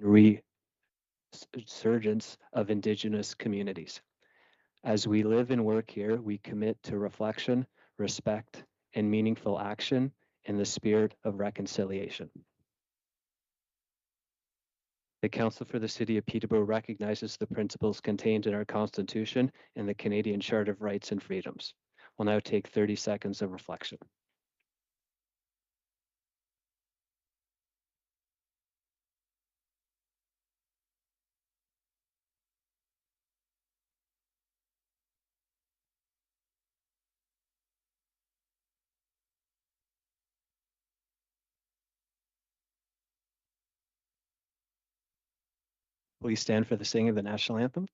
and resurgence of Indigenous communities. As we live and work here, we commit to reflection, respect, and meaningful action in the spirit of reconciliation. The Council for the City of Peterborough recognizes the principles contained in our Constitution and the Canadian Charter of Rights and Freedoms. We'll now take 30 seconds of reflection. Please stand for the singing of the national anthem.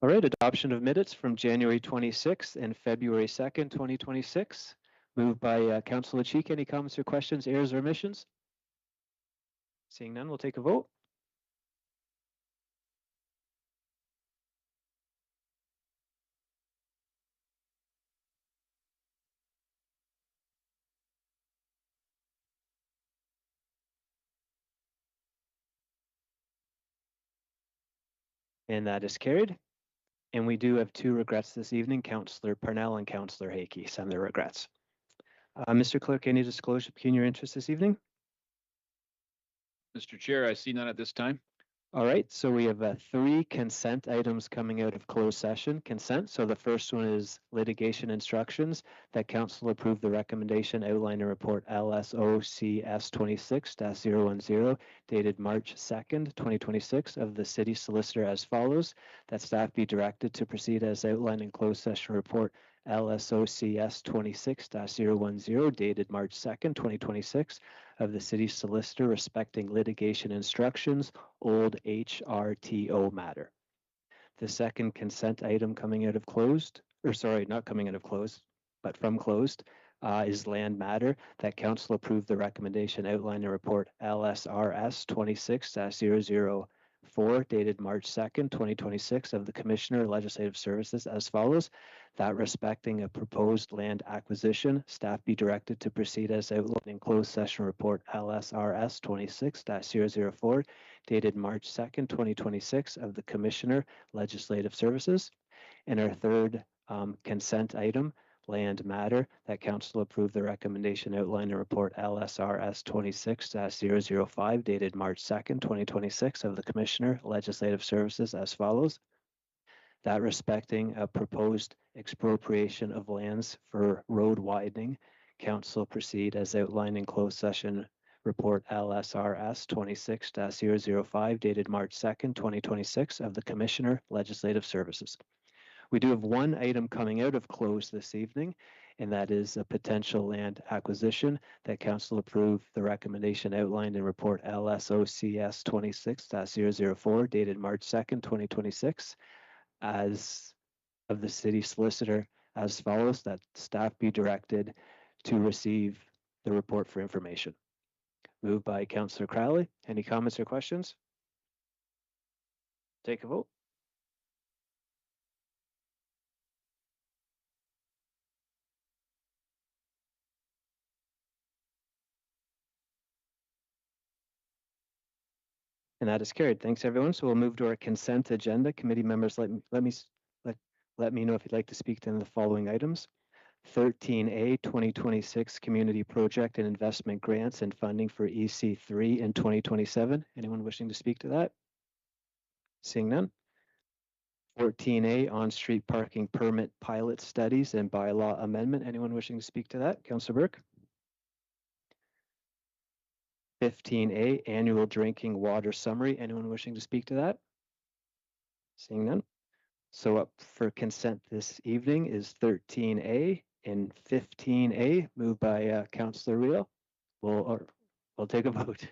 All right, adoption of minutes from January 26th and February 2nd, 2026. Moved by Councillor Cheek. Any comments or questions, errors or omissions? Seeing none, we'll take a vote. And that is carried. And we do have two regrets this evening. Councillor Parnell and Councillor Hakey send their regrets. Mr. Clerk, any disclosure between your interests this evening? Mr. Chair, I see none at this time. All right, so we have three consent items coming out of closed session consent. So the first one is litigation instructions that council approve the recommendation outlined in report LSOCS 26-010 dated March 2nd, 2026 of the city solicitor as follows, that staff be directed to proceed as outlined in closed session report LSOCS 26-010 dated March 2nd, 2026 of the city solicitor respecting litigation instructions, old HRTO matter. The second consent item coming out of closed, or sorry, not coming out of closed, but from closed, is land matter that council approved the recommendation outlined in report LSRS 26-004 dated March 2nd, 2026 of the Commissioner Legislative Services as follows, that respecting a proposed land acquisition, staff be directed to proceed as outlined in closed session report LSRS 26-004 dated March 2nd, 2026 of the Commissioner Legislative Services. And our third consent item, land matter, that council approved the recommendation outlined in report LSRS 26-005 dated March 2nd, 2026 of the Commissioner Legislative Services as follows, that respecting a proposed expropriation of lands for road widening, council proceed as outlined in closed session report LSRS 26-005 dated March 2nd, 2026 of the Commissioner Legislative Services. We do have one item coming out of close this evening, and that is a potential land acquisition that council approved the recommendation outlined in report LSOCS 26-004 dated March 2nd, 2026 as of the city solicitor as follows, that staff be directed to receive the report for information. Moved by Councillor Crowley. Any comments or questions? Take a vote. And that is carried. Thanks, everyone. So we'll move to our consent agenda. Committee members, let me know if you'd like to speak to the following items. 13A 2026 Community Project and Investment Grants and Funding for EC3 in 2027. Anyone wishing to speak to that? Seeing none. 14A On-Street Parking Permit Pilot Studies and Bylaw Amendment. Anyone wishing to speak to that? Councillor Burke. 15A Annual Drinking Water Summary. Anyone wishing to speak to that? Seeing none. So up for consent this evening is 13A and 15A, moved by Councillor Reel. We'll take a vote.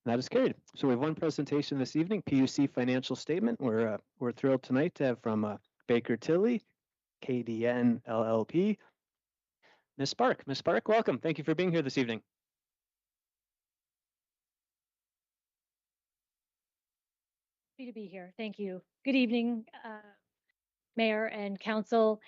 That is carried. So we have one presentation this evening, PUC financial statement. We're thrilled tonight to have from Baker Tilly, KDN LLP, Ms. Spark. Ms. Spark, welcome. Thank you for being here this evening. Happy to be here. Thank you. Good evening, Mayor and Council.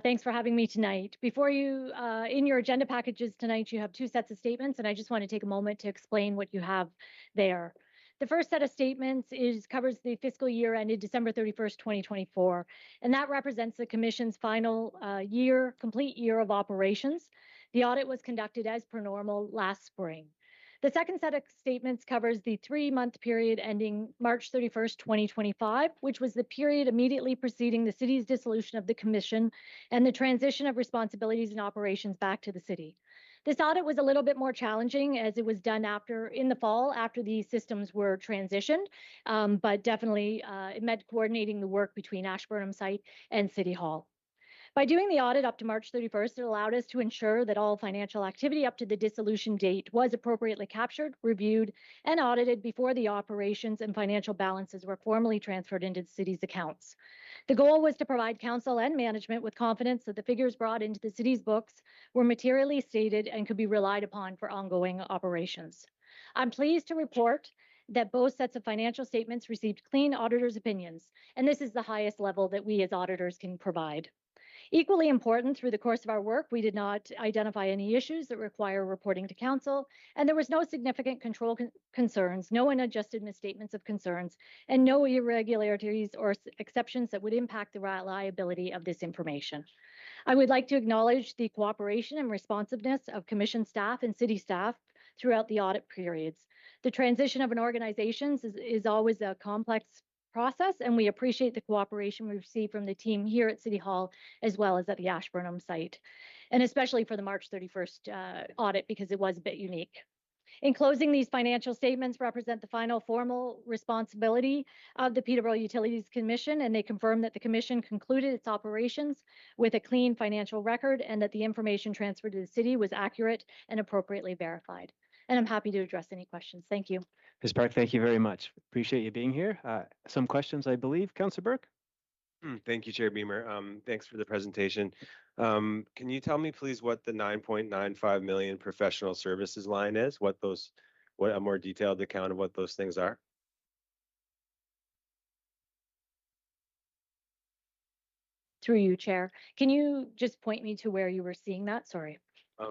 Thanks for having me tonight. Before you, in your agenda packages tonight, you have two sets of statements, and I just want to take a moment to explain what you have there. The first set of statements covers the fiscal year ended December 31st, 2024, and that represents the Commission's final complete year of operations. The audit was conducted as per normal last spring. The second set of statements covers the 3-month period ending March 31st, 2025, which was the period immediately preceding the city's dissolution of the commission and the transition of responsibilities and operations back to the city. This audit was a little bit more challenging as it was done in the fall after the systems were transitioned, but definitely it meant coordinating the work between Ashburnham site and City Hall. By doing the audit up to March 31st, it allowed us to ensure that all financial activity up to the dissolution date was appropriately captured, reviewed, and audited before the operations and financial balances were formally transferred into the city's accounts. The goal was to provide council and management with confidence that the figures brought into the city's books were materially stated and could be relied upon for ongoing operations. I'm pleased to report that both sets of financial statements received clean auditor's opinions, and this is the highest level that we as auditors can provide. Equally important, through the course of our work, we did not identify any issues that require reporting to council, and there was no significant control concerns, no unadjusted misstatements of concerns, and no irregularities or exceptions that would impact the reliability of this information. I would like to acknowledge the cooperation and responsiveness of commission staff and city staff throughout the audit periods. The transition of an organization is always a complex process, and we appreciate the cooperation we receive from the team here at City Hall as well as at the Ashburnham site, and especially for the March 31st audit because it was a bit unique. In closing, these financial statements represent the final formal responsibility of the Peterborough Utilities Commission, and they confirm that the Commission concluded its operations with a clean financial record and that the information transferred to the city was accurate and appropriately verified. And I'm happy to address any questions. Thank you. Ms. Park, thank you very much. Appreciate you being here. Some questions, I believe. Councillor Burke? Thank you, Chair Beamer. Thanks for the presentation. Can you tell me, please, what the 9.95 million professional services line is? What a more detailed account of what those things are? Through you, Chair. Can you just point me to where you were seeing that? Sorry.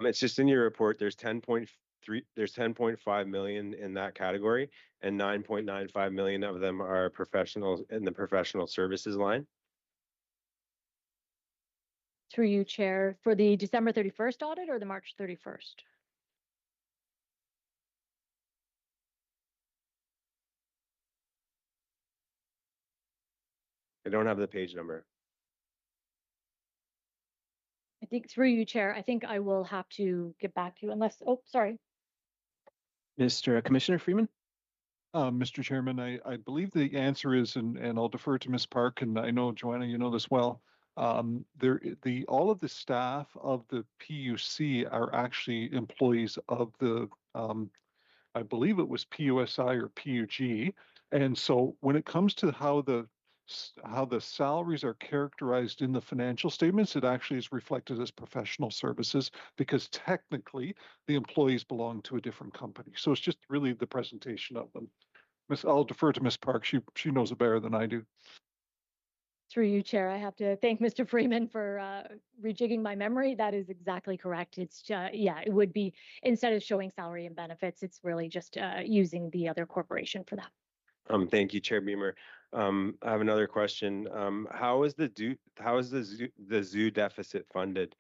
It's just in your report. There's 10.5 million in that category, and 9.95 million of them are professionals in the professional services line. Through you, Chair, for the December 31st audit or the March 31st? I don't have the page number. I think through you, Chair, I think I will have to get back to you unless, oh, sorry. Mr. Commissioner Freeman? Mr. Chairman, I believe the answer is, and I'll defer to Ms. Park, and I know Joanna, you know this well. All of the staff of the PUC are actually employees of the, I believe it was PUSI or PUG. And so when it comes to how the salaries are characterized in the financial statements, it actually is reflected as professional services because technically the employees belong to a different company. So it's just really the presentation of them. I'll defer to Ms. Park. She knows it better than I do. Through you, Chair, I have to thank Mr. Freeman for rejigging my memory. That is exactly correct. It's yeah, it would be instead of showing salary and benefits, it's really just using the other corporation for that. Thank you, Chair Beamer. I have another question. How is the zoo deficit funded?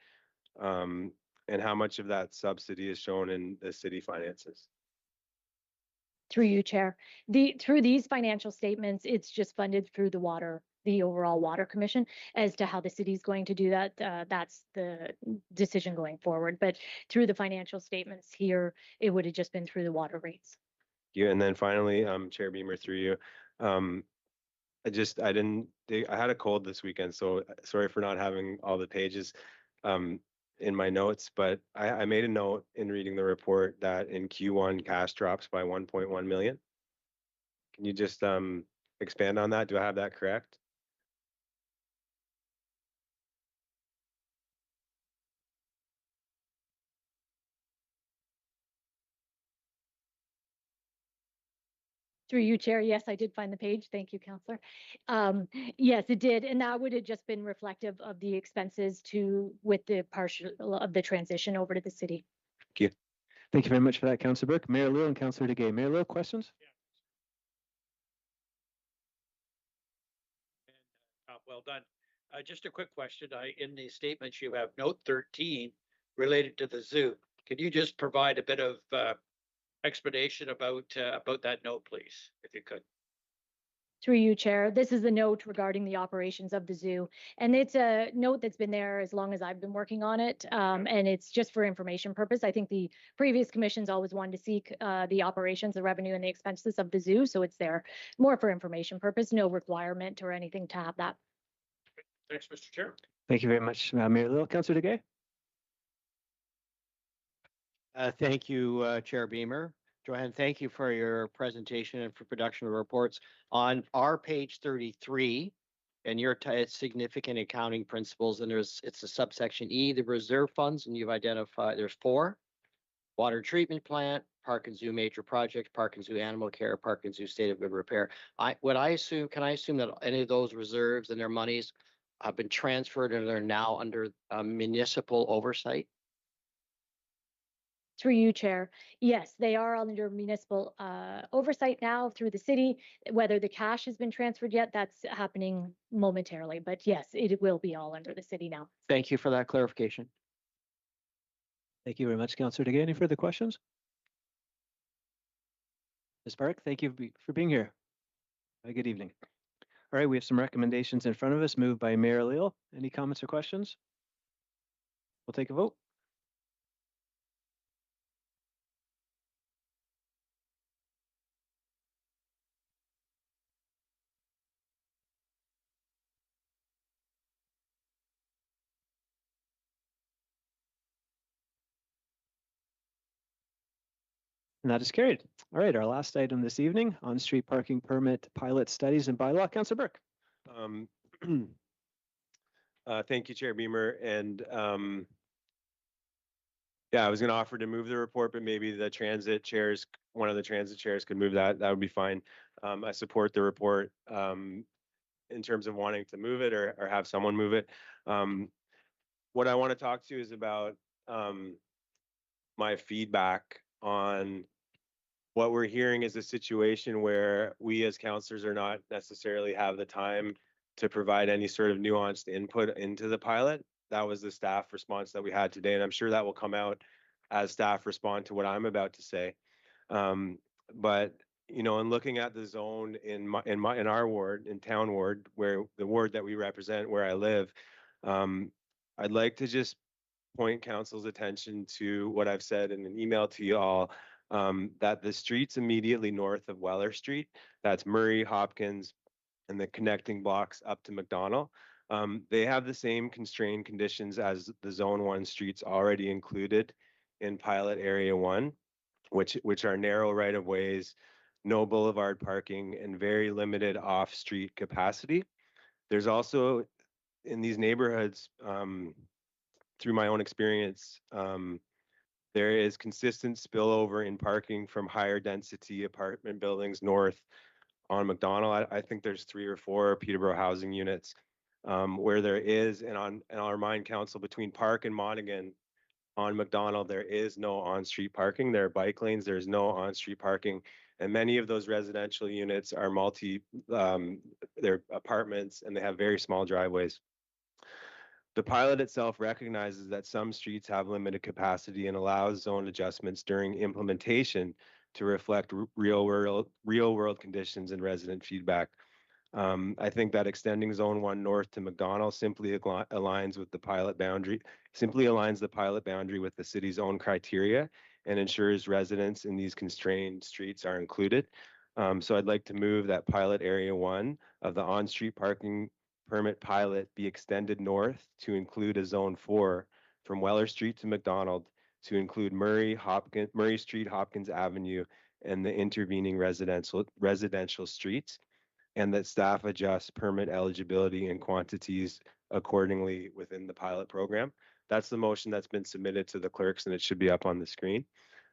And how much of that subsidy is shown in the city finances? Through you, Chair. Through these financial statements, it's just funded through the overall water commission as to how the city is going to do that. That's the decision going forward. But through the financial statements here, it would have just been through the water rates. Yeah, and then finally, Chair Beamer, through you. I had a cold this weekend, so sorry for not having all the pages in my notes, but I made a note in reading the report that in Q1 cash drops by 1.1 million. Can you just expand on that? Do I have that correct? Through you, Chair. Yes, I did find the page. Thank you, Councillor. Yes, it did. And that would have just been reflective of the expenses with the partial of the transition over to the city. Thank you. Thank you very much for that, Councillor Burke. Mayor Lill and Councillor DeGay. Mayor Lill, questions? Well done. Just a quick question. In the statements, you have note 13 related to the zoo. Can you just provide a bit of explanation about that note, please, if you could? Through you, Chair. This is a note regarding the operations of the zoo. And it's a note that's been there as long as I've been working on it. And it's just for information purpose. I think the previous commissions always wanted to seek the operations, the revenue and the expenses of the zoo. So it's there more for information purpose, no requirement or anything to have that. Thanks, Mr. Chair. Thank you very much, Mayor Lill. Councillor DeGay? Thank you, Chair Beamer. Joanne, thank you for your presentation and for production of reports. On our page 33, and your significant accounting principles, and it's a subsection E, the reserve funds, and you've identified there's 4: water treatment plant, park and zoo major project, park and zoo animal care, park and zoo state of good repair. Can I assume that any of those reserves and their monies have been transferred and are now under municipal oversight? Through you, Chair. Yes, they are under municipal oversight now through the city. Whether the cash has been transferred yet, that's happening momentarily. But yes, it will be all under the city now. Thank you for that clarification. Thank you very much, Councillor DeGay. Any further questions? Ms. Park, thank you for being here. Have a good evening. All right, we have some recommendations in front of us, moved by Mayor Lill. Any comments or questions? We'll take a vote. And that is carried. All right, our last item this evening, on-street parking permit pilot studies and bylaw. Councillor Burke. Thank you, Chair Beamer. And yeah, I was going to offer to move the report, but maybe the transit chairs, one of the transit chairs could move that. That would be fine. I support the report in terms of wanting to move it or have someone move it. What I want to talk to is about my feedback on what we're hearing is a situation where we as councillors are not necessarily have the time to provide any sort of nuanced input into the pilot. That was the staff response that we had today, and I'm sure that will come out as staff respond to what I'm about to say. But you know, in looking at the zone in our ward, in town ward, where the ward that we represent, where I live, I'd like to just point council's attention to what I've said in an email to you all, that the streets immediately north of Weller Street, that's Murray, Hopkins, and the connecting blocks up to McDonald, they have the same constrained conditions as the Zone 1 streets already included in Pilot Area 1, which are narrow right-of-ways, no boulevard parking, and very limited off-street capacity. There's also in these neighborhoods, through my own experience, there is consistent spillover in parking from higher density apartment buildings north on McDonald. I think there's 3 or 4 Peterborough housing units where there is, and I'll remind council, between Park and Monaghan on McDonald, there is no on-street parking. There are bike lanes, there's no on-street parking. And many of those residential units are they're apartments and they have very small driveways. The pilot itself recognizes that some streets have limited capacity and allows zone adjustments during implementation to reflect real world conditions and resident feedback. I think that extending Zone 1 north to McDonald simply aligns with the pilot boundary, with the city's own criteria and ensures residents in these constrained streets are included. So I'd like to move that Pilot Area 1 of the on-street parking permit pilot be extended north to include a Zone 4 from Weller Street to McDonald, to include Murray Street, Hopkins Avenue, and the intervening residential streets, and that staff adjusts permit eligibility and quantities accordingly within the pilot program. That's the motion that's been submitted to the clerks, and it should be up on the screen.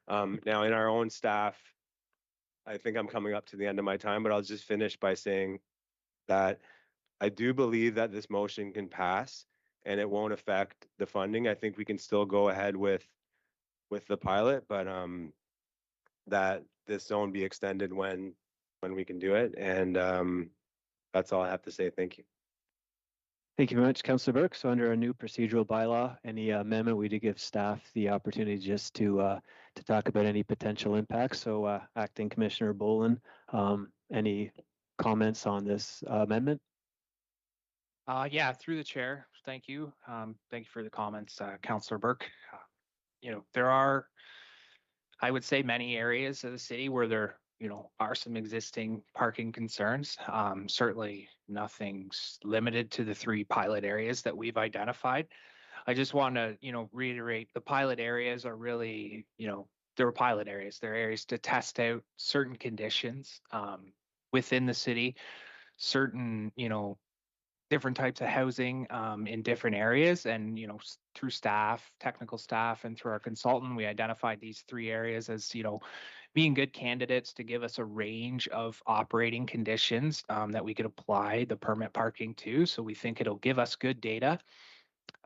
Now, in our own staff, I think I'm coming up to the end of my time, but I'll just finish by saying that I do believe that this motion can pass and it won't affect the funding. I think we can still go ahead with the pilot, but that this zone be extended when we can do it. And that's all I have to say. Thank you. Thank you very much, Councillor Burke. So under our new procedural bylaw, any amendment, we do give staff the opportunity just to talk about any potential impacts. So Acting Commissioner Boland, any comments on this amendment? Yeah, through the chair. Thank you. Thank you for the comments, Councillor Burke. There are, I would say, many areas of the city where there, are some existing parking concerns. Certainly nothing's limited to the 3 pilot areas that we've identified. I just want to, reiterate, the pilot areas are really, they're pilot areas. They're areas to test out certain conditions within the city, certain, different types of housing in different areas. And, through staff, technical staff, and through our consultant, we identified these 3 areas as, being good candidates to give us a range of operating conditions that we could apply the permit parking to. So we think it'll give us good data.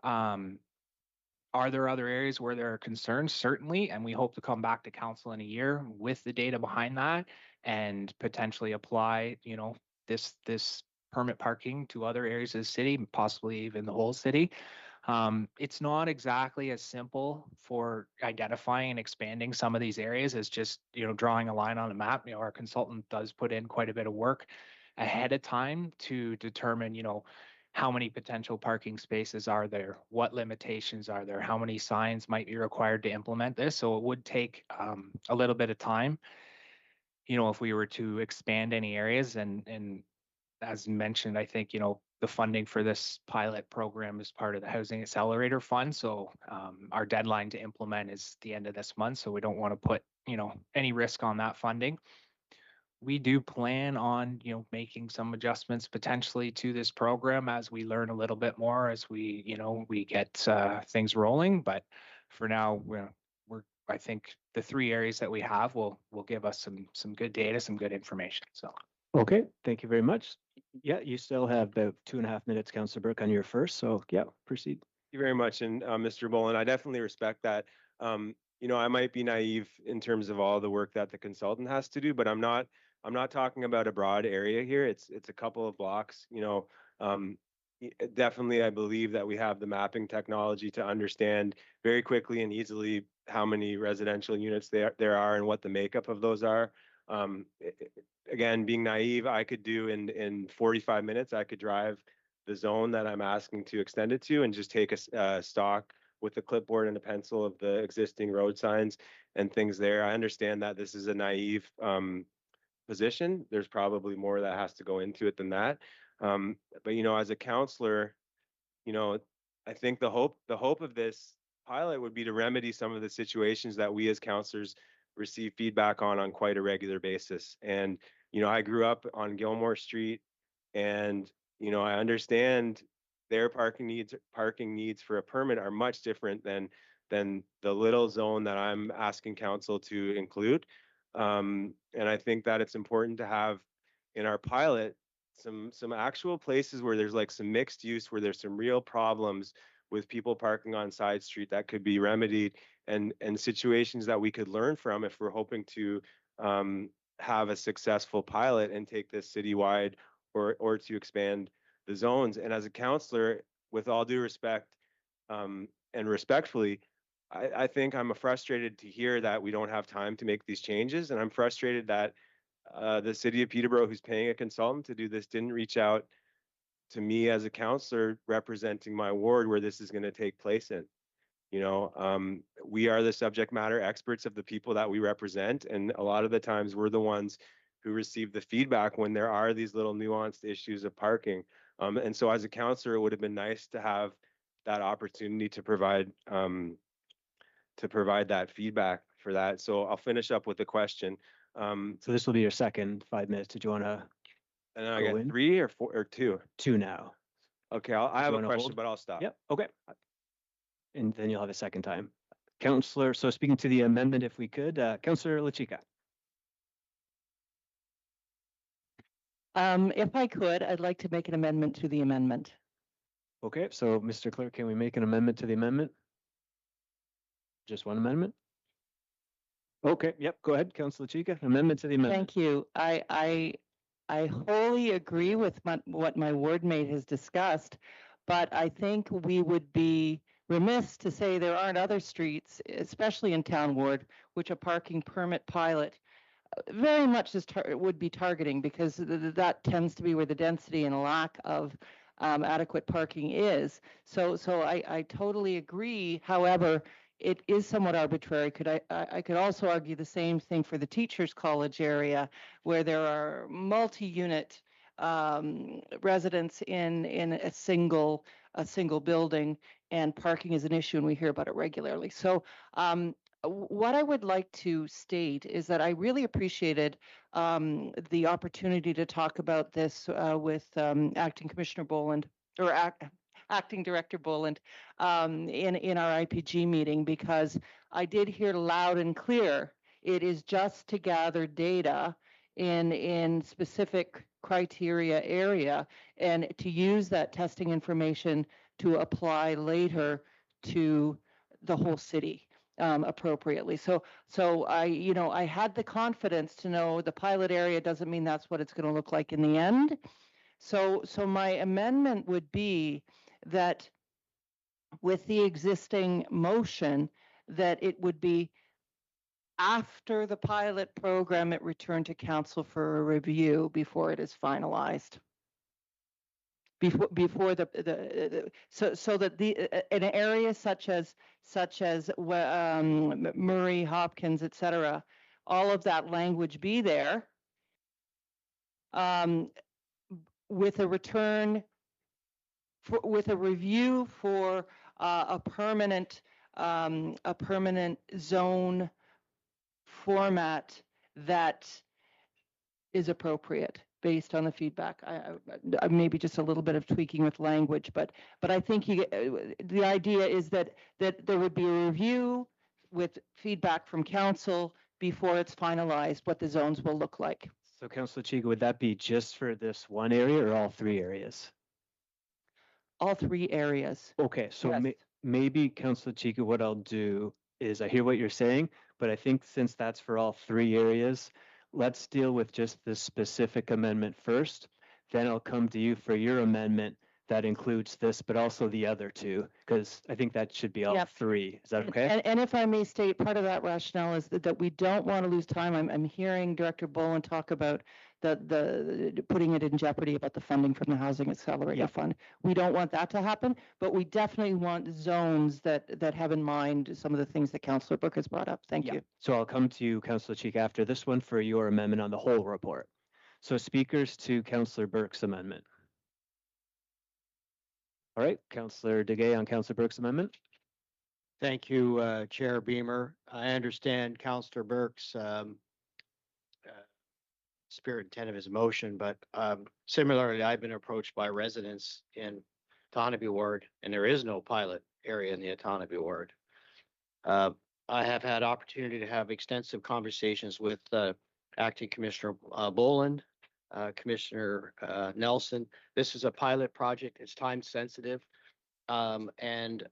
Are there other areas where there are concerns? Certainly, and we hope to come back to council in a year with the data behind that and potentially apply, this permit parking to other areas of the city, possibly even the whole city. It's not exactly as simple for identifying and expanding some of these areas as just, drawing a line on a map. Our consultant does put in quite a bit of work ahead of time to determine, how many potential parking spaces are there, what limitations are there, how many signs might be required to implement this. So it would take a little bit of time, if we were to expand any areas. And as mentioned, I think, the funding for this pilot program is part of the Housing Accelerator Fund. So our deadline to implement is the end of this month. So we don't want to put, any risk on that funding. We do plan on, making some adjustments potentially to this program as we learn a little bit more, as we, we get things rolling. But for now, I think the 3 areas that we have will give us some good data, some good information. So. Okay, thank you very much. Yeah, you still have about 2.5 minutes, Councillor Burke, on your first. So yeah, proceed. Thank you very much. And Mr. Boland, I definitely respect that. I might be naive in terms of all the work that the consultant has to do, but I'm not talking about a broad area here. It's a couple of blocks. Definitely, I believe that we have the mapping technology to understand very quickly and easily how many residential units there are and what the makeup of those are. Again, being naive, I could do in 45 minutes, I could drive the zone that I'm asking to extend it to and just take a stock with a clipboard and a pencil of the existing road signs and things there. I understand that this is a naive position. There's probably more that has to go into it than that. But as a counselor, I think the hope of this pilot would be to remedy some of the situations that we as counselors receive feedback on quite a regular basis. And I grew up on Gilmore Street, and I understand their parking needs for a permit are much different than the little zone that I'm asking council to include. And I think that it's important to have in our pilot some actual places where there's like some mixed use, where there's some real problems with people parking on side street that could be remedied, and situations that we could learn from if we're hoping to have a successful pilot and take this citywide, or to expand the zones. And as a counselor, with all due respect and respectfully, I think I'm frustrated to hear that we don't have time to make these changes, and I'm frustrated that the city of Peterborough, who's paying a consultant to do this, didn't reach out to me as a counselor representing my ward where this is going to take place in. We are the subject matter experts of the people that we represent, and a lot of the times we're the ones who receive the feedback when there are these little nuanced issues of parking. And so as a counselor, it would have been nice to have that opportunity to provide that feedback for that. So I'll finish up with a question. So this will be your second 5 minutes. Did you want to And then I go got in? 3 or 4 or 2. 2 now? Okay, I have a wanna question, hold? but I'll stop. Yep, okay. And then you'll have a second time. Councillor, so speaking to the amendment, if we could, Councillor Lachika. If I could, I'd like to make an amendment to the amendment. Okay, so Mr. Clerk, can we make an amendment to the amendment? Just one amendment? Okay, yep, go ahead, Councillor Chica. Amendment to the amendment. Thank you. I wholly agree with what my ward mate has discussed, but I think we would be remiss to say there aren't other streets, especially in Town Ward, which a parking permit pilot very much would be targeting, because that tends to be where the density and lack of adequate parking is. So I totally agree. However, it is somewhat arbitrary. I could also argue the same thing for the Teachers College area, where there are multi-unit residents in a single building, and parking is an issue, and we hear about it regularly. So what I would like to state is that I really appreciated the opportunity to talk about this with Acting Commissioner Boland, or Acting Director Boland, in our IPG meeting, because I did hear loud and clear it is just to gather data in specific criteria area, and to use that testing information to apply later to the whole city appropriately. So I had the confidence to know the pilot area doesn't mean that's what it's going to look like in the end. So my amendment would be that with the existing motion, that it would be after the pilot program, it returned to council for a review before it is finalized. Before so that an area such as Murray, Hopkins, etc., all of that language be there, with a return with a review for a permanent zone format that is appropriate based on the feedback. I maybe just a little bit of tweaking with language, but I think the idea is that there would be a review with feedback from council before it's finalized what the zones will look like. So Councillor Chica, would that be just for this one area or all 3 areas? All 3 areas. Okay, so Yes. maybe Councillor Chica, what I'll do is, I hear what you're saying, but I think since that's for all 3 areas, let's deal with just the specific amendment first. Then I'll come to you for your amendment that includes this, but also the other two, because I think that should be all Yep. three. Is that And- okay? And if I may state, part of that rationale is that we don't want to lose time. I'm hearing Director Boland talk about the putting it in jeopardy about the funding from the Housing Accelerator Yep. Fund. We don't want that to happen, but we definitely want zones that have in mind some of the things that Councillor Burke has brought up. Thank Yeah. you. So I'll come to you, Councillor Cheek, after this one for your amendment on the whole report. So speakers to Councillor Burke's amendment. All right, Councillor Degay on Councillor Burke's amendment. Thank you, Chair Beamer. I understand Councillor Burke's spirit and intent of his motion, but similarly, I've been approached by residents in Otonabee Ward, and there is no pilot area in the Otonabee Ward. I have had opportunity to have extensive conversations with Acting Commissioner Boland, Commissioner Nelson. This is a pilot project. It's time sensitive. And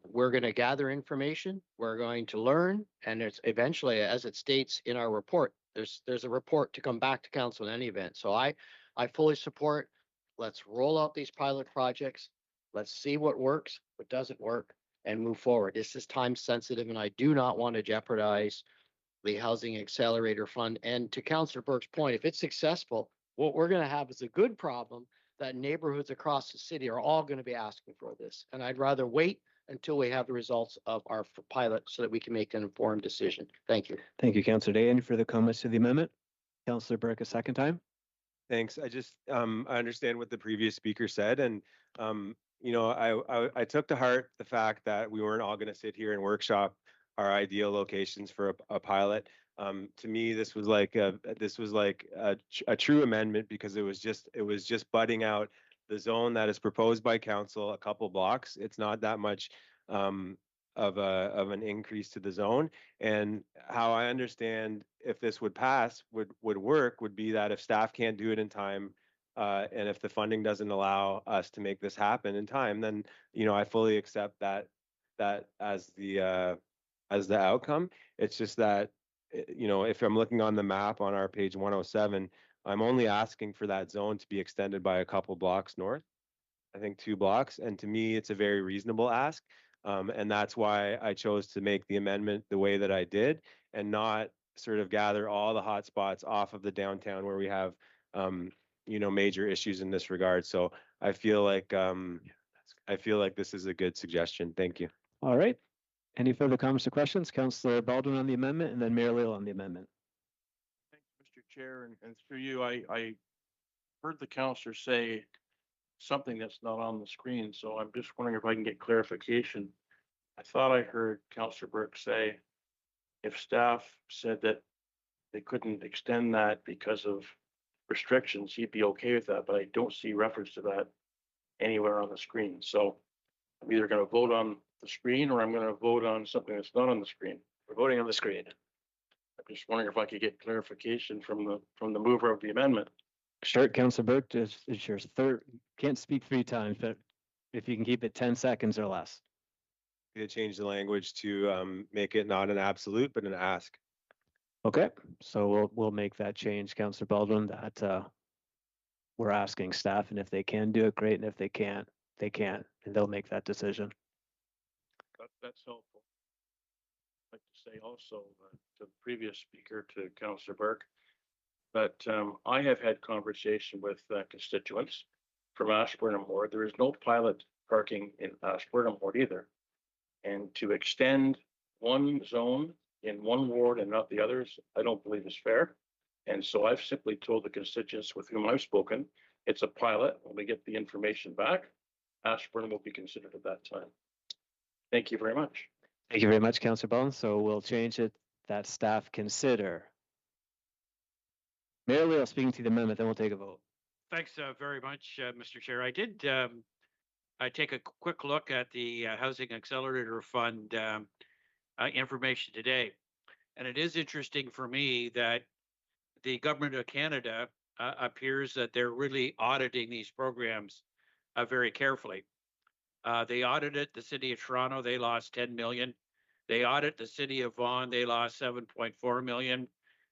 we're going to gather information. We're going to learn, and it's eventually, as it states in our report, there's a report to come back to council in any event. So I fully support. Let's roll out these pilot projects. Let's see what works, what doesn't work, and move forward. This is time sensitive, and I do not want to jeopardize the Housing Accelerator Fund. And to Councillor Burke's point, if it's successful, what we're going to have is a good problem that neighborhoods across the city are all going to be asking for this. And I'd rather wait until we have the results of our pilot so that we can make an informed decision. Thank you. Thank you, Councillor Day. Any further comments to the amendment? Councillor Burke a second time. Thanks. I just I understand what the previous speaker said, and you know, I took to heart the fact that we weren't all going to sit here and workshop our ideal locations for a pilot. To me, this was like a true amendment because it was just budding out the zone that is proposed by council a couple blocks. It's not that much of an increase to the zone. And how I understand if this would pass would work would be that if staff can't do it in time, and if the funding doesn't allow us to make this happen in time, then I fully accept that as the outcome. It's just that if I'm looking on the map on our page 107, I'm only asking for that zone to be extended by a couple blocks north. I think 2 blocks, and to me, it's a very reasonable ask. And that's why I chose to make the amendment the way that I did and not sort of gather all the hot spots off of the downtown where we have, major issues in this regard. So I feel like this is a good suggestion. Thank you. All right. Any further comments or questions? Councillor Baldwin on the amendment and then Mayor Leal on the amendment. Thanks, Mr. Chair, and through you, I heard the councillor say something that's not on the screen, so I'm just wondering if I can get clarification. I thought I heard Councillor Burke say if staff said that they couldn't extend that because of restrictions, he'd be okay with that, but I don't see reference to that anywhere on the screen. So I'm either going to vote on the screen or I'm going to vote on something that's not on the screen. We're voting on the screen. I'm just wondering if I could get clarification from the mover of the amendment. Short, Councillor Burke, is your third, can't speak 3 times, but if you can keep it 10 seconds or less. To change the language to make it not an absolute, but an ask. Okay, so we'll make that change, Councillor Baldwin, that we're asking staff, and if they can do it, great, and if they can't, they can't, and they'll make that decision. That's helpful. I'd like to say also to the previous speaker, to Councillor Burke, that I have had conversation with constituents from Ashburnham Ward. There is no pilot parking in Ashburnham Ward either. And to extend one zone in one ward and not the others, I don't believe is fair. And so I've simply told the constituents with whom I've spoken, it's a pilot. When we get the information back, Ashburnham will be considered at that time. Thank you very much. Thank you very much, Councillor Baldwin. So we'll change it that staff consider. Mayor Leal speaking to the amendment, then we'll take a vote. Thanks very much, Mr. Chair. I did I take a quick look at the Housing Accelerator Fund information today. And it is interesting for me that the Government of Canada appears that they're really auditing these programs very carefully. They audited the City of Toronto, they lost 10 million. They audit the City of Vaughan, they lost 7.4 million.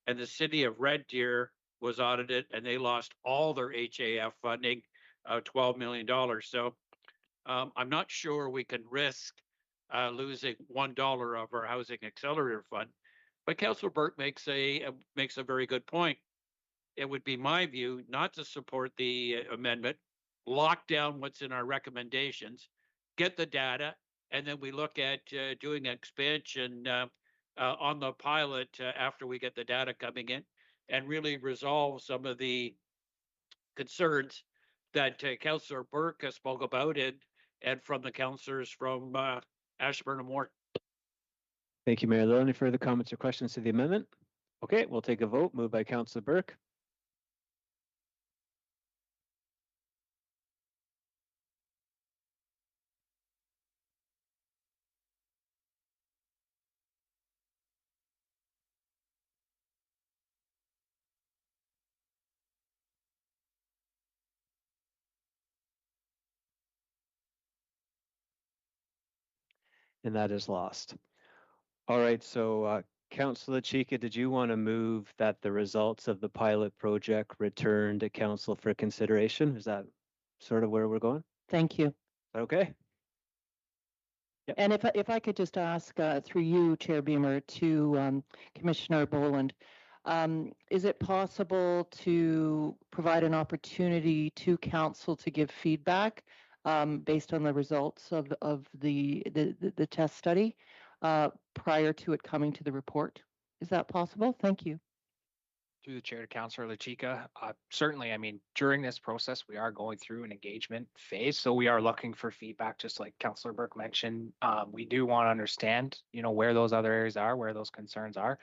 And the City of Red Deer was audited and they lost all their HAF funding $12 million. So I'm not sure we can risk losing $1 of our housing accelerator fund. But Councillor Burke makes a very good point. It would be my view not to support the amendment, lock down what's in our recommendations, get the data, and then we look at doing expansion on the pilot after we get the data coming in, and really resolve some of the concerns that Councillor Burke spoke about, and from the councillors from Ashburn Ward. Thank you, Mayor. Are there any further comments or questions to the amendment? Okay, we'll take a vote. Moved by Councillor Burke. And that is lost. All right, so Councillor Chica, did you want to move that the results of the pilot project return to council for consideration? Is that sort of where we're going? Thank you. Okay. Yep. And if I could just ask through you, Chair Beamer, to Commissioner Boland, is it possible to provide an opportunity to council to give feedback based on the results of the test study prior to it coming to the report? Is that possible? Thank you. Through the chair to Councillor LaChica, certainly, I mean, during this process, we are going through an engagement phase. So we are looking for feedback, just like Councillor Burke mentioned. We do want to understand, where those other areas are, where those concerns are.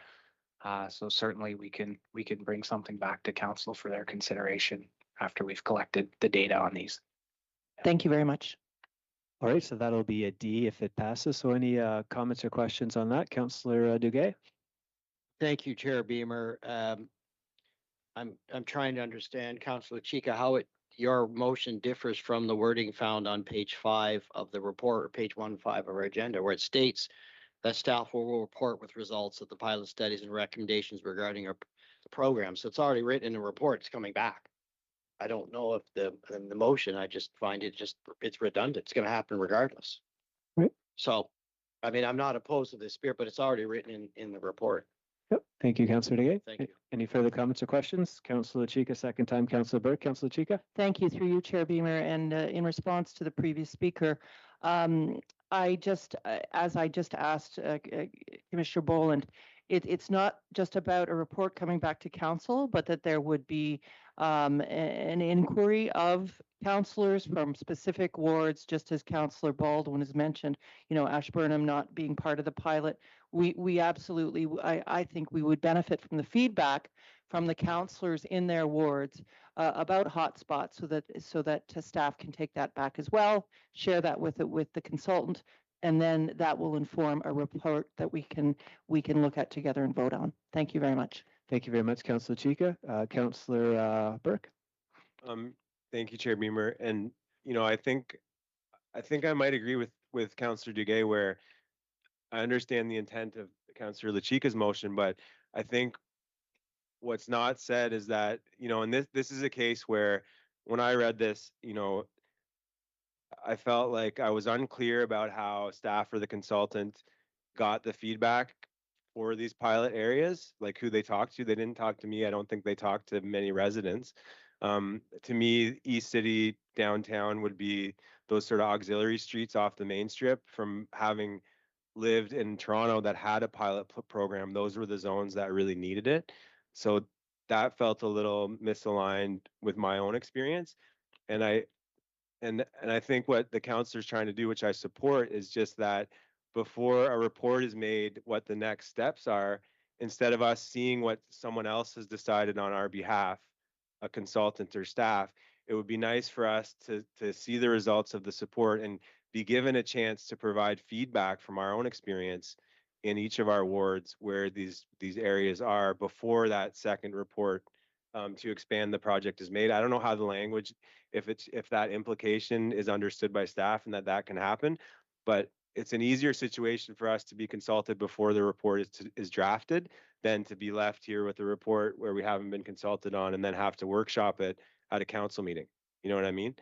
So certainly we can bring something back to council for their consideration after we've collected the data on these. Thank you very much. All right, so that'll be a D if it passes. So any comments or questions on that, Councillor Duguay? Thank you, Chair Beamer. I'm trying to understand, Councillor Chica, how your motion differs from the wording found on page 5 of the report, or page 1.5 of our agenda, where it states that staff will report with results of the pilot studies and recommendations regarding the program. So it's already written in the report. It's coming back. I don't know if the motion, I just find it's redundant. It's going to happen regardless. Right. So, I mean, I'm not opposed to this spirit, but it's already written in the report. Yep. Thank you, Councillor Duguay. Thank you. Any further comments or questions? Councillor Chica, second time. Councillor Burke. Councillor Chica? Thank you, through you, Chair Beamer. And in response to the previous speaker, I just, as I just asked Commissioner Boland, it's not just about a report coming back to council, but that there would be an inquiry of councillors from specific wards, just as Councillor Baldwin has mentioned, Ashburnham not being part of the pilot. We absolutely, I think we would benefit from the feedback from the councillors in their wards about hotspots, so that staff can take that back as well, share that with the consultant, and then that will inform a report that we can look at together and vote on. Thank you very much. Thank you very much, Councillor Chica. Councillor Burke? Thank you, Chair Beamer. And, I think I might agree with Councillor Duguay, where I understand the intent of Councillor LaChica's motion, but I think what's not said is that, and this is a case where when I read this, I felt like I was unclear about how staff or the consultant got the feedback for these pilot areas, like who they talked to. They didn't talk to me. I don't think they talked to many residents. To me, East City downtown would be those sort of auxiliary streets off the main strip. From having lived in Toronto that had a pilot program, those were the zones that really needed it. So that felt a little misaligned with my own experience. And I think what the councillor is trying to do, which I support, is just that before a report is made, what the next steps are, instead of us seeing what someone else has decided on our behalf, a consultant or staff, it would be nice for us to see the results of the support and be given a chance to provide feedback from our own experience in each of our wards where these areas are before that second report to expand the project is made. I don't know how the language, if that implication is understood by staff and that can happen, but it's an easier situation for us to be consulted before the report is drafted than to be left here with a report where we haven't been consulted on and then have to workshop it at a council meeting. You know what I mean?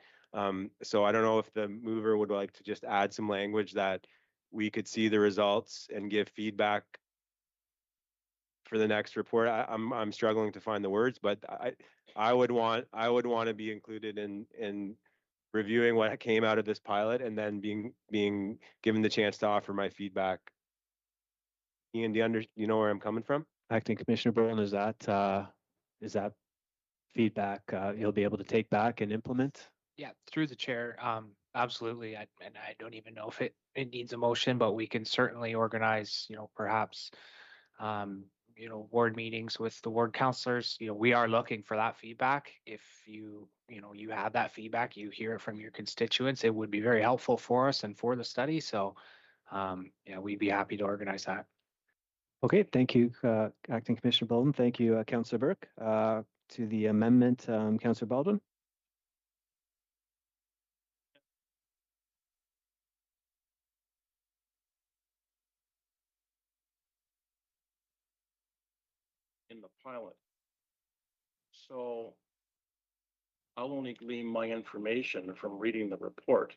So I don't know if the mover would like to just add some language that we could see the results and give feedback for the next report. I'm struggling to find the words, but I would want to be included in reviewing what came out of this pilot and then being given the chance to offer my feedback. Ian, you know where I'm coming from? Acting Commissioner Boland, is that feedback you'll be able to take back and implement? Yeah, through the chair, absolutely. And I don't even know if it needs a motion, but we can certainly organize, perhaps, ward meetings with the ward counselors. We are looking for that feedback. If you have that feedback, you hear it from your constituents, it would be very helpful for us and for the study. So, yeah, we'd be happy to organize that. Okay, thank you, Acting Commissioner Baldwin. Thank you, Councillor Burke. To the amendment, Councillor Baldwin. In the pilot. So I'll only glean my information from reading the report.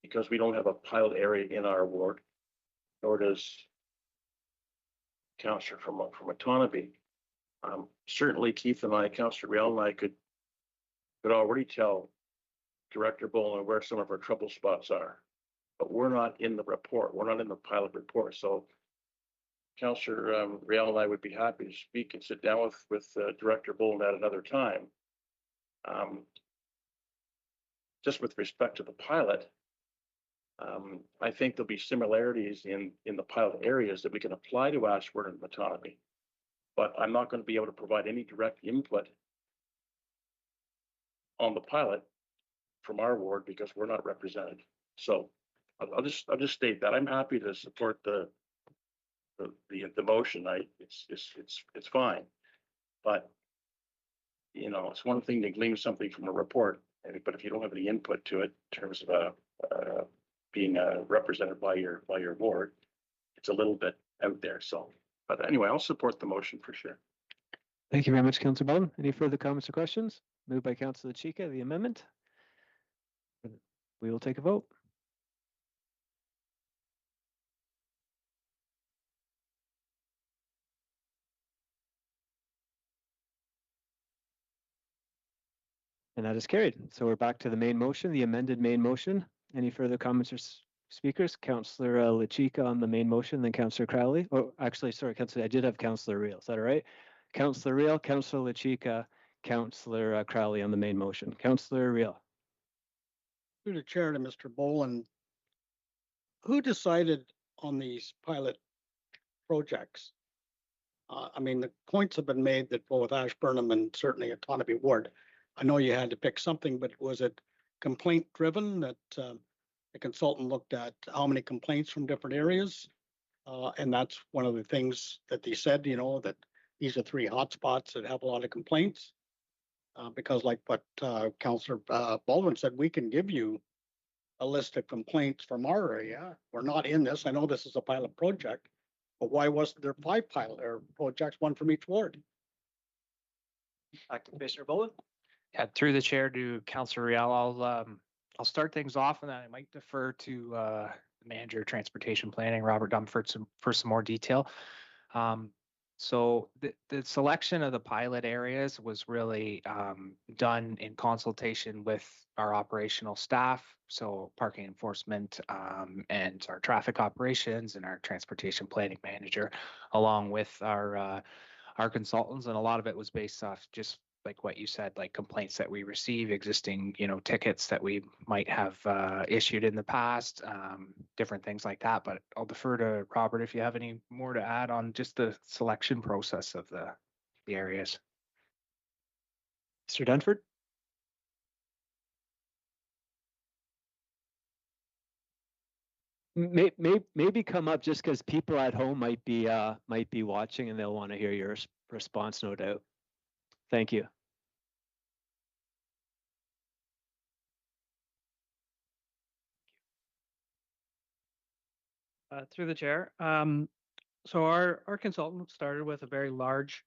Because we don't have a pilot area in our ward, nor does Councillor from Otonabee. Certainly Keith and I, Councillor Real and I could already tell Director Boland where some of our trouble spots are, but we're not in the report. We're not in the pilot report. So Councillor Real and I would be happy to speak and sit down with Director Boland at another time. Just with respect to the pilot, I think there'll be similarities in the pilot areas that we can apply to Ashburn and Otonabee, but I'm not going to be able to provide any direct input on the pilot from our ward because we're not represented. So I'll just state that I'm happy to support the motion. It's fine, but it's one thing to glean something from a report, but if you don't have any input to it in terms of being represented by your ward, it's a little bit out there. So, but anyway, I'll support the motion for sure. Thank you very much, Councillor Baldwin. Any further comments or questions? Moved by Councillor Chica, the amendment. We will take a vote. And that is carried. So we're back to the main motion, the amended main motion. Any further comments or speakers? Councillor LaChica on the main motion, then Councillor Crowley. Oh, actually, sorry, Councillor, I did have Councillor Real. Is that all right? Councillor Real, Councillor LaChica, Councillor Crowley on the main motion. Councillor Real. Through the chair to Mr. Boland, who decided on these pilot projects? I mean, the points have been made that both Ashburnham and certainly Otonabee Ward, I know you had to pick something, but was it complaint driven that the consultant looked at how many complaints from different areas? And that's one of the things that they said, that these are 3 hotspots that have a lot of complaints. Because like what Councillor Baldwin said, we can give you a list of complaints from our area. We're not in this. I know this is a pilot project, but why wasn't there 5 pilot or projects, one from each ward? Acting Commissioner Boland. Yeah, through the chair to Councillor Real, I'll start things off, and then I might defer to the manager of transportation planning, Robert Dumford, for some more detail. So the selection of the pilot areas was really done in consultation with our operational staff, so parking enforcement and our traffic operations and our transportation planning manager, along with our consultants, and a lot of it was based off just like what you said, like complaints that we receive, existing, tickets that we might have issued in the past, different things like that. But I'll defer to Robert if you have any more to add on just the selection process of the areas. Mr. Dunford? Maybe come up just because people at home might be watching and they'll want to hear your response, no doubt. Thank you. Through the chair. So our consultant started with a very large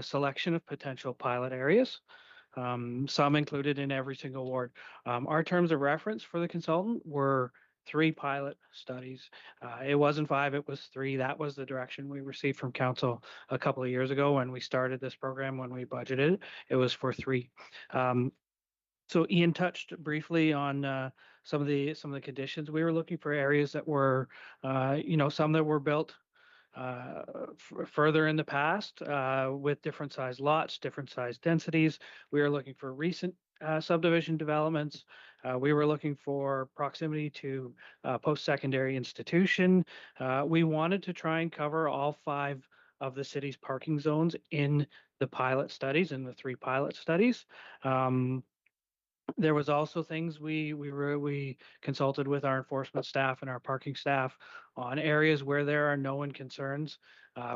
selection of potential pilot areas. some included in every single ward. Our terms of reference for the consultant were 3 pilot studies. It wasn't 5, it was 3. That was the direction we received from council a couple of years ago when we started this program, when we budgeted. It was for 3. So Ian touched briefly on some of the conditions. We were looking for areas that were, some that were built further in the past with different size lots, different size densities. We were looking for recent subdivision developments. We were looking for proximity to post-secondary institution. We wanted to try and cover all 5 of the city's parking zones in the pilot studies, in the 3 pilot studies. There was also things we consulted with our enforcement staff and our parking staff on areas where there are known concerns,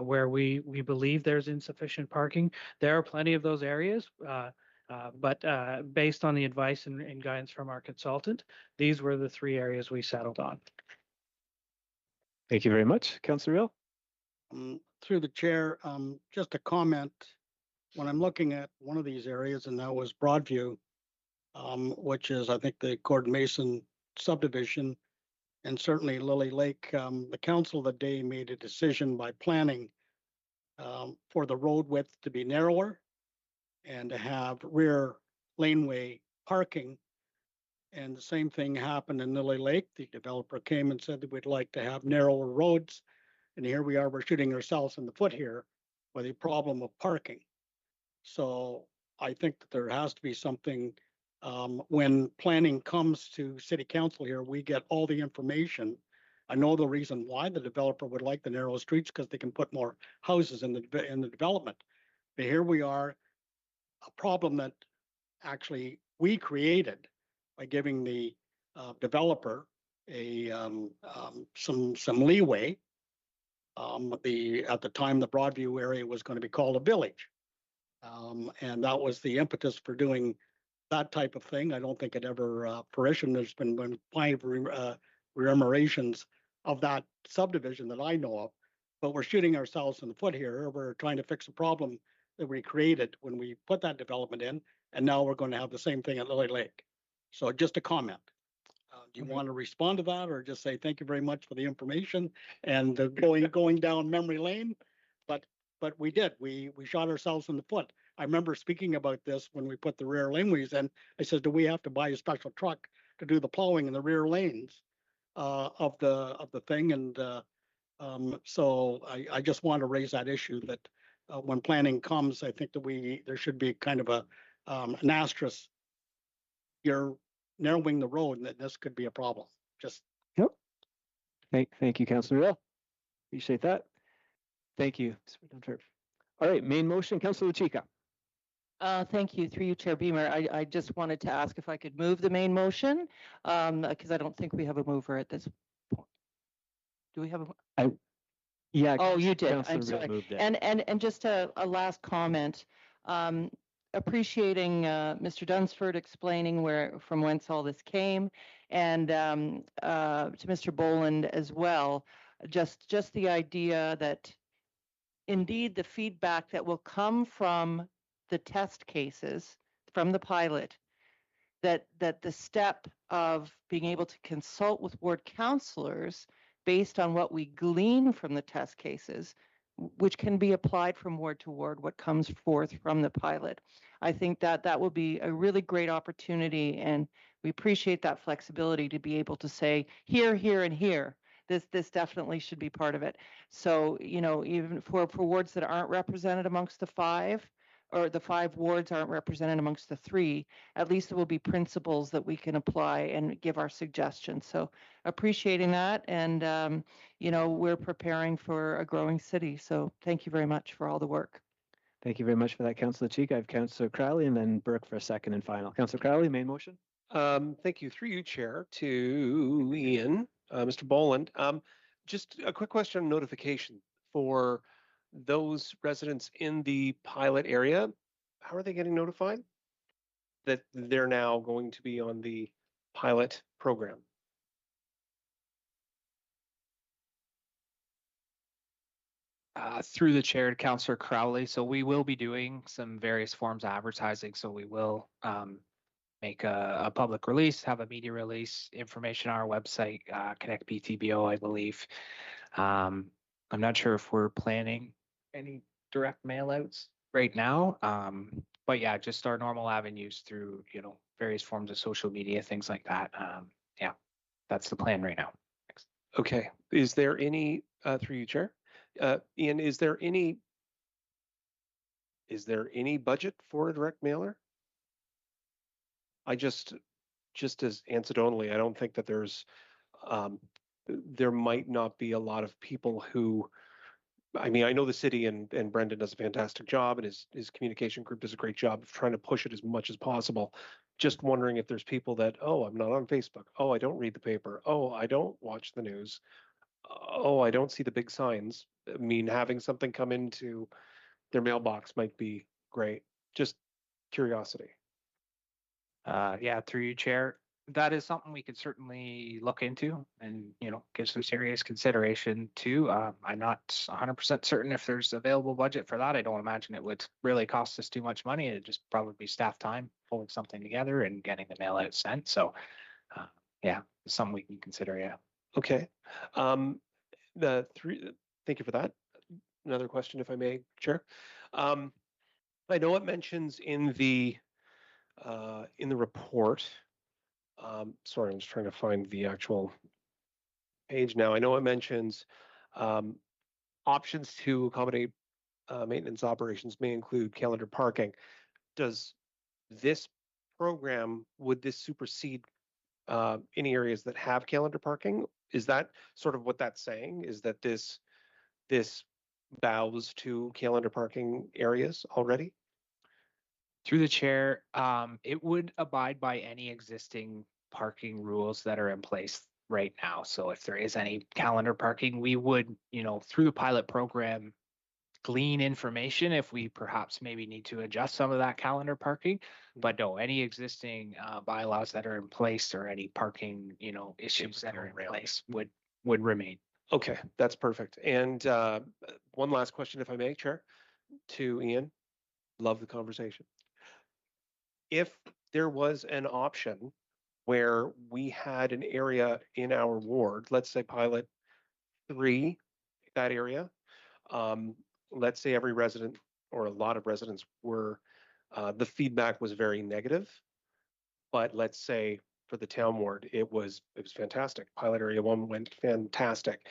where we believe there's insufficient parking. There are plenty of those areas, but based on the advice and guidance from our consultant, these were the 3 areas we settled on. Thank you very much. Councillor Real. Through the chair, just a comment. When I'm looking at one of these areas, and that was Broadview, which is, I think, the Gordon Mason subdivision, and certainly Lily Lake, the council that day made a decision by planning for the road width to be narrower and to have rear laneway parking. And the same thing happened in Lily Lake. The developer came and said that we'd like to have narrower roads. And here we are, we're shooting ourselves in the foot here with a problem of parking. So I think that there has to be something, when planning comes to city council here, we get all the information. I know the reason why the developer would like the narrow streets, because they can put more houses in the development. But here we are, a problem that actually we created by giving the developer a some leeway. At the time, the Broadview area was going to be called a village, and that was the impetus for doing that type of thing. I don't think it ever fruition. There's been 5 rememorations of that subdivision that I know of, but we're shooting ourselves in the foot here. We're trying to fix a problem that we created when we put that development in, and now we're going to have the same thing at Lily Lake. So just a comment. Do you want to respond to that, or just say thank you very much for the information and going down memory lane? But we did. We shot ourselves in the foot. I remember speaking about this when we put the rear laneways in. I said, do we have to buy a special truck to do the plowing in the rear lanes of the thing? And so I just want to raise that issue that when planning comes, I think that there should be kind of an asterisk. You're narrowing the road, and that this could be a problem. Just Yep. Thank you, Councillor Real. Appreciate that. Thank you. All right, main motion, Councillor Chica. Thank you. Through you, Chair Beamer. I just wanted to ask if I could move the main motion, because I don't think we have a mover at this point. Do we have a? Yeah. Oh, you did. Councillor I'm Real sorry. moved it. And just a last comment. Appreciating Mr. Dunsford explaining from whence all this came, and to Mr. Boland as well. Just the idea that indeed the feedback that will come from the test cases, from the pilot, that the step of being able to consult with ward councillors based on what we glean from the test cases, which can be applied from ward to ward, what comes forth from the pilot. I think that will be a really great opportunity, and we appreciate that flexibility to be able to say here, here, and here. This definitely should be part of it. So, even for wards that aren't represented amongst the 5, or the 5 wards aren't represented amongst the 3, at least there will be principles that we can apply and give our suggestions. So appreciating that. And, we're preparing for a growing city. So thank you very much for all the work. Thank you very much for that, Councillor Chica. I have Councillor Crowley and then Burke for a second and final. Councillor Crowley, main motion. Thank you. Through you, Chair, to Ian, Mr. Boland. Just a quick question on notification for those residents in the pilot area. How are they getting notified that they're now going to be on the pilot program? Through the chair to Councillor Crowley. So we will be doing some various forms of advertising. So we will make a public release, have a media release, information on our website, Connect PTBO, I believe. I'm not sure if we're planning any direct mail outs right now. But yeah, just our normal avenues through, various forms of social media, things like that. Yeah, that's the plan right now. Thanks. Okay. Is there any, through you, Chair? Ian, is there any budget for a direct mailer? I just as anecdotally, I don't think that there might not be a lot of people who, I mean, I know the city and Brendan does a fantastic job and his communication group does a great job of trying to push it as much as possible. Just wondering if there's people that, oh, I'm not on Facebook. Oh, I don't read the paper. Oh, I don't watch the news. Oh, I don't see the big signs. I mean, having something come into their mailbox might be great. Just curiosity. Yeah, through you, Chair. That is something we could certainly look into and, give some serious consideration to. I'm not 100% certain if there's available budget for that. I don't imagine it would really cost us too much money. It'd just probably be staff time pulling something together and getting the mail out sent. So, yeah, it's something we can consider. Yeah. Okay. Thank you for that. Another question, if I may, Chair. I know it mentions in the report. Sorry, I'm just trying to find the actual page now. I know it mentions options to accommodate maintenance operations may include calendar parking. Does this program, would this supersede any areas that have calendar parking? Is that sort of what that's saying? Is that this bows to calendar parking areas already? Through the chair, it would abide by any existing parking rules that are in place right now. So if there is any calendar parking, we would, through the pilot program, glean information if we perhaps maybe need to adjust some of that calendar parking. But no, any existing bylaws that are in place or any parking, issues that are in place would remain. Okay, that's perfect. And one last question, if I may, Chair, to Ian. Love the conversation. If there was an option where we had an area in our ward, let's say pilot 3, that area, let's say every resident or a lot of residents were, the feedback was very negative, but let's say for the town ward, it was fantastic. Pilot area 1 went fantastic.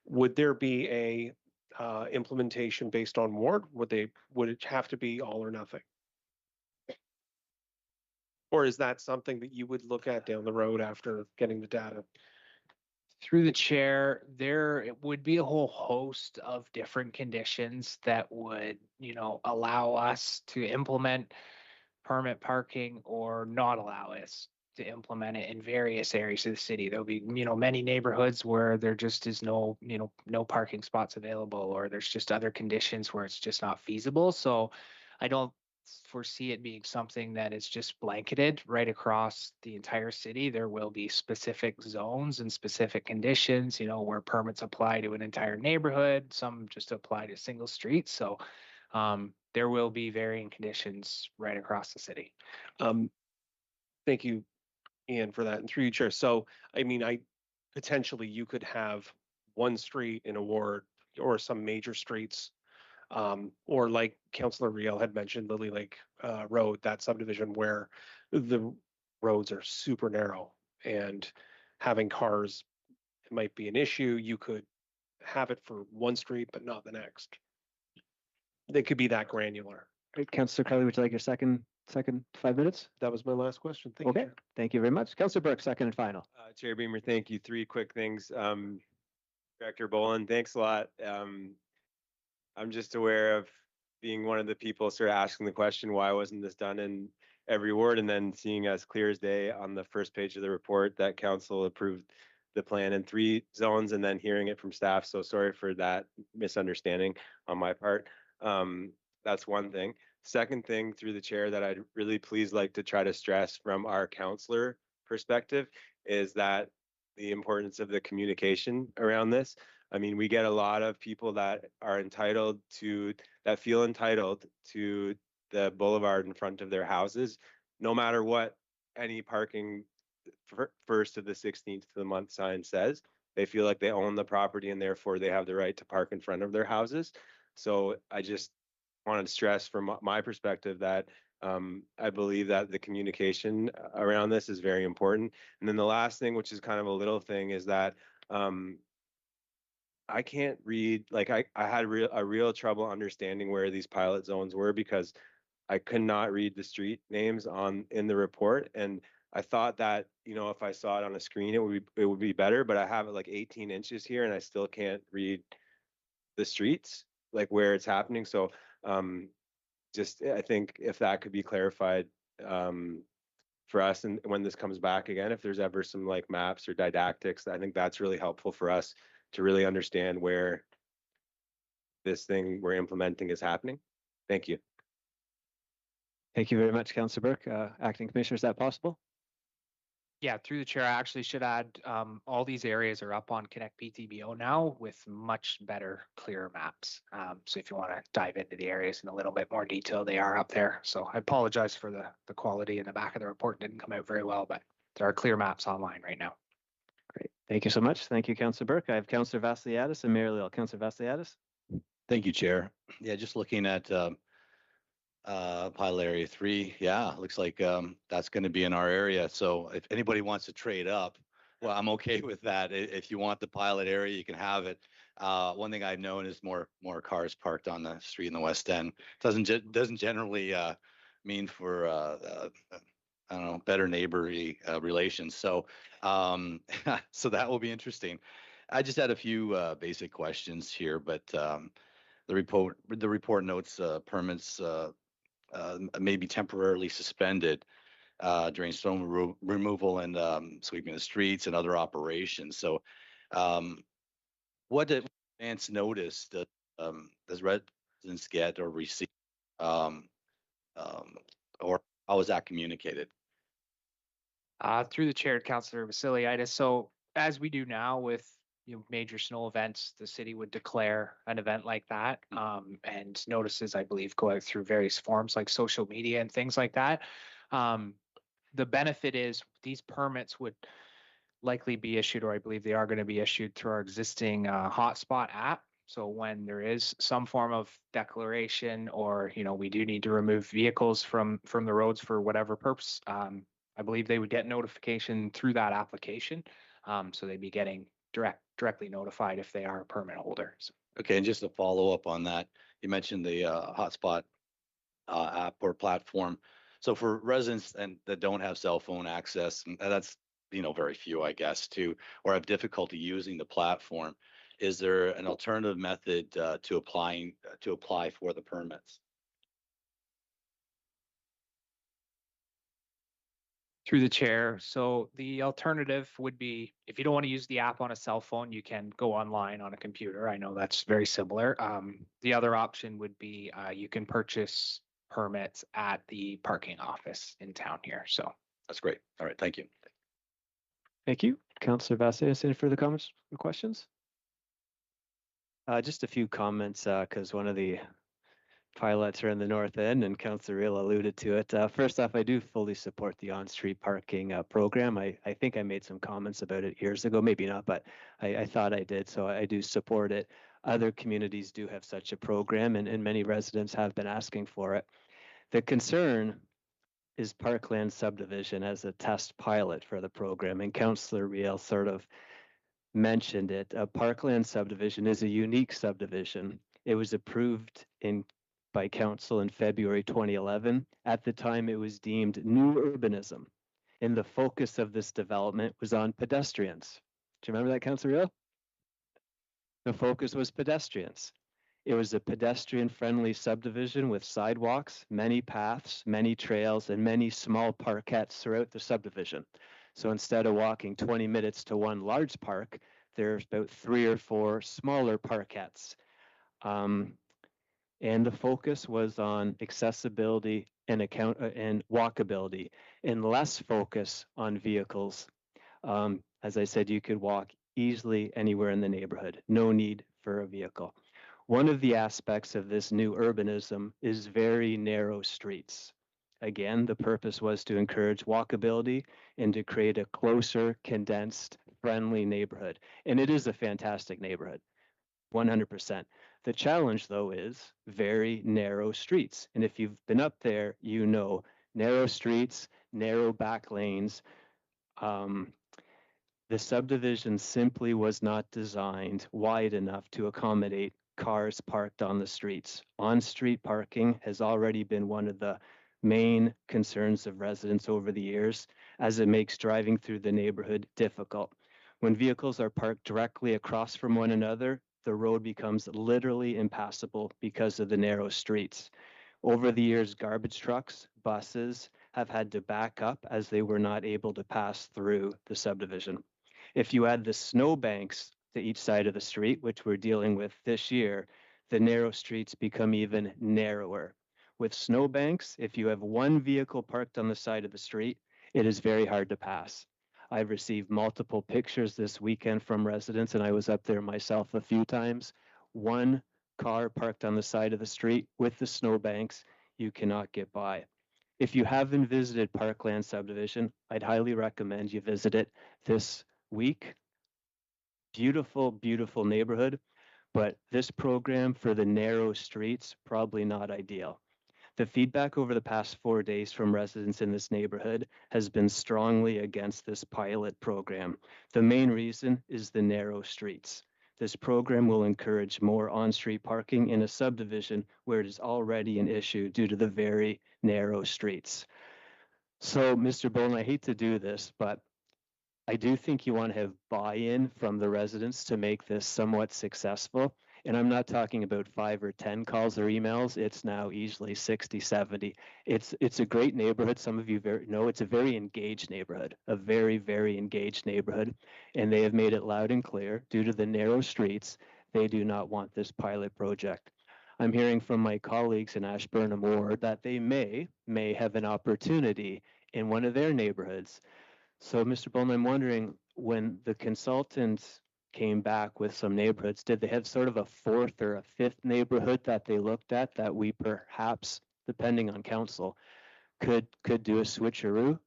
Would there be a implementation based on ward? Would it have to be all or nothing? Or is that something that you would look at down the road after getting the data? Through the chair, there would be a whole host of different conditions that would, allow us to implement permit parking or not allow us to implement it in various areas of the city. There'll be, many neighborhoods where there just is no, no parking spots available, or there's just other conditions where it's just not feasible. So I don't foresee it being something that is just blanketed right across the entire city. There will be specific zones and specific conditions, where permits apply to an entire neighborhood, some just apply to single streets. So there will be varying conditions right across the city. Thank you, Ian, for that. And through you, Chair. So, I mean, potentially you could have one street in a ward or some major streets, or like Councillor Riel had mentioned, Lily Lake Road, that subdivision where the roads are super narrow and having cars might be an issue. You could have it for one street, but not the next. They could be that granular. Great. Councillor Kelly, would you like your second 5 minutes? That was my last question. Thank Okay. you. Chair. Thank you very much. Councillor Burke, second and final. Chair Beamer, thank you. 3 quick things. Director Boland, thanks a lot. I'm just aware of being one of the people sort of asking the question, why wasn't this done in every ward? And then seeing as clear as day on the first page of the report that council approved the plan in 3 zones, and then hearing it from staff. So sorry for that misunderstanding on my part. That's one thing. Second thing, through the chair, that I'd really please like to try to stress from our councillor perspective is that the importance of the communication around this. I mean, we get a lot of people that feel entitled to the boulevard in front of their houses, no matter what any parking first to the 16th of the month sign says. They feel like they own the property and therefore they have the right to park in front of their houses. So I just wanted to stress from my perspective that I believe that the communication around this is very important. And then the last thing, which is kind of a little thing, is that I can't read, like I had a real trouble understanding where these pilot zones were because I could not read the street names in the report. And I thought that, if I saw it on a screen, it would be better, but I have it like 18 inches here and I still can't read the streets, like where it's happening. So I think if that could be clarified for us, and when this comes back again, if there's ever some like maps or didactics, I think that's really helpful for us to really understand where this thing we're implementing is happening. Thank you. Thank you very much, Councillor Burke. Acting Commissioner, is that possible? Yeah, through the chair, I actually should add, all these areas are up on Connect PTBO now with much better, clearer maps. So if you want to dive into the areas in a little bit more detail, they are up there. So I apologize for the quality in the back of the report didn't come out very well, but there are clear maps online right now. Great. Thank you so much. Thank you, Councillor Burke. I have Councillor Vassiliadis and Mayor Leal. Councillor Vassiliadis. Thank you, Chair. Yeah, just looking at pilot area 3, yeah, looks like that's going to be in our area. So if anybody wants to trade up, well, I'm okay with that. If you want the pilot area, you can have it. One thing I've known is more cars parked on the street in the West End doesn't generally mean for I don't know, better neighborly relations. So so that will be interesting. I just had a few basic questions here, but the report notes permits may be temporarily suspended during stone removal and sweeping the streets and other operations. So what advance notice does residents get or receive, or how is that communicated? Through the chair, Councillor Vassiliadis. So as we do now with major snow events, the city would declare an event like that, and notices, I believe, go out through various forms like social media and things like that. The benefit is these permits would likely be issued, or I believe they are going to be issued through our existing hotspot app. So when there is some form of declaration, or we do need to remove vehicles from the roads for whatever purpose, I believe they would get notification through that application. So they'd be getting directly notified if they are a permit holder. So. Okay, and just to follow up on that, you mentioned the hotspot app or platform. So for residents that don't have cell phone access, and that's very few, I guess, or have difficulty using the platform, is there an alternative method to apply for the permits? Through the chair. So the alternative would be, if you don't want to use the app on a cell phone, you can go online on a computer. I know that's very similar. The other option would be you can purchase permits at the parking office in town here. So that's great. All right, thank you. Thank you. Councillor Vassiliadis, any further comments or questions? Just a few comments, because one of the pilots are in the north end, and Councillor Real alluded to it. First off, I do fully support the on-street parking program. I think I made some comments about it years ago, maybe not, but I thought I did, so I do support it. Other communities do have such a program, and many residents have been asking for it. The concern is Parkland subdivision as a test pilot for the program, and Councillor Real sort of mentioned it. Parkland subdivision is a unique subdivision. It was approved by council in February 2011. At the time, it was deemed new urbanism, and the focus of this development was on pedestrians. Do you remember that, Councillor Real? The focus was pedestrians. It was a pedestrian-friendly subdivision with sidewalks, many paths, many trails, and many small parkettes throughout the subdivision. So instead of walking 20 minutes to one large park, there's about 3 or 4 smaller parkettes. And the focus was on accessibility and walkability, and less focus on vehicles. As I said, you could walk easily anywhere in the neighborhood. No need for a vehicle. One of the aspects of this new urbanism is very narrow streets. Again, the purpose was to encourage walkability and to create a closer, condensed, friendly neighborhood. And it is a fantastic neighborhood, 100%. The challenge, though, is very narrow streets. And if you've been up there, you know narrow streets, narrow back lanes. The subdivision simply was not designed wide enough to accommodate cars parked on the streets. On-street parking has already been one of the main concerns of residents over the years, as it makes driving through the neighborhood difficult. When vehicles are parked directly across from one another, the road becomes literally impassable because of the narrow streets. Over the years, garbage trucks, buses have had to back up as they were not able to pass through the subdivision. If you add the snowbanks to each side of the street, which we're dealing with this year, the narrow streets become even narrower. With snowbanks, if you have one vehicle parked on the side of the street, it is very hard to pass. I've received multiple pictures this weekend from residents, and I was up there myself a few times. One car parked on the side of the street with the snowbanks, you cannot get by. If you haven't visited Parkland subdivision, I'd highly recommend you visit it this week. Beautiful, beautiful neighborhood, but this program for the narrow streets, probably not ideal. The feedback over the past 4 days from residents in this neighborhood has been strongly against this pilot program. The main reason is the narrow streets. This program will encourage more on-street parking in a subdivision where it is already an issue due to the very narrow streets. So, Mr. Bowen, I hate to do this, but I do think you want to have buy-in from the residents to make this somewhat successful. And I'm not talking about 5 or 10 calls or emails. It's now easily 60, 70. It's a great neighborhood. Some of you know it's a very engaged neighborhood, a very, very engaged neighborhood. And they have made it loud and clear, due to the narrow streets, they do not want this pilot project. I'm hearing from my colleagues in Ashburnham Ward that they may have an opportunity in one of their neighborhoods. So, Mr. Bowman, I'm wondering, when the consultants came back with some neighborhoods, did they have sort of a fourth or a fifth neighborhood that they looked at that we perhaps, depending on council, could do a switcheroo?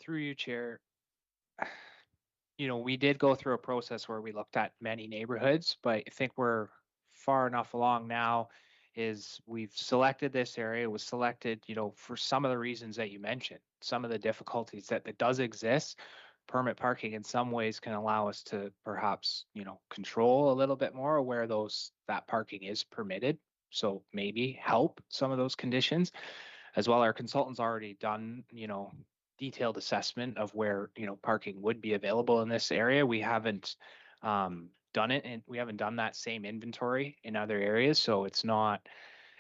Through you, Chair. We did go through a process where we looked at many neighborhoods, but I think we're far enough along now. Is we've selected this area. It was selected, for some of the reasons that you mentioned, some of the difficulties that does exist. Permit parking in some ways can allow us to perhaps, control a little bit more where that parking is permitted. So maybe help some of those conditions as well. Our consultants already done, detailed assessment of where, parking would be available in this area. We haven't done it, and we haven't done that same inventory in other areas. So it's not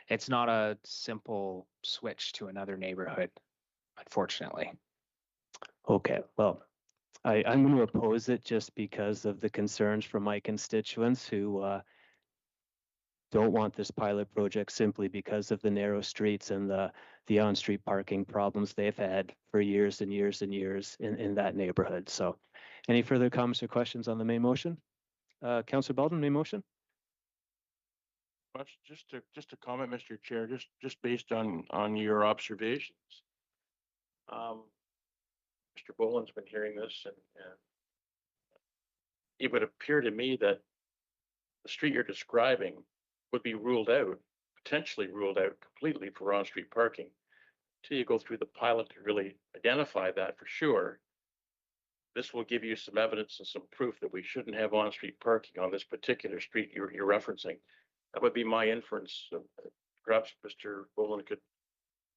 a simple switch to another neighborhood, unfortunately. Okay, well, I'm going to oppose it just because of the concerns from my constituents who don't want this pilot project simply because of the narrow streets and the on-street parking problems they've had for years and years and years in that neighborhood. So any further comments or questions on the main motion? Councillor Baldwin, main motion? Just to comment, Mr. Chair, just based on your observations. Mr. Boland's been hearing this, and it would appear to me that the street you're describing would be potentially ruled out completely for on-street parking until you go through the pilot to really identify that for sure. This will give you some evidence and some proof that we shouldn't have on-street parking on this particular street you're referencing. That would be my inference. Perhaps Mr. Boland am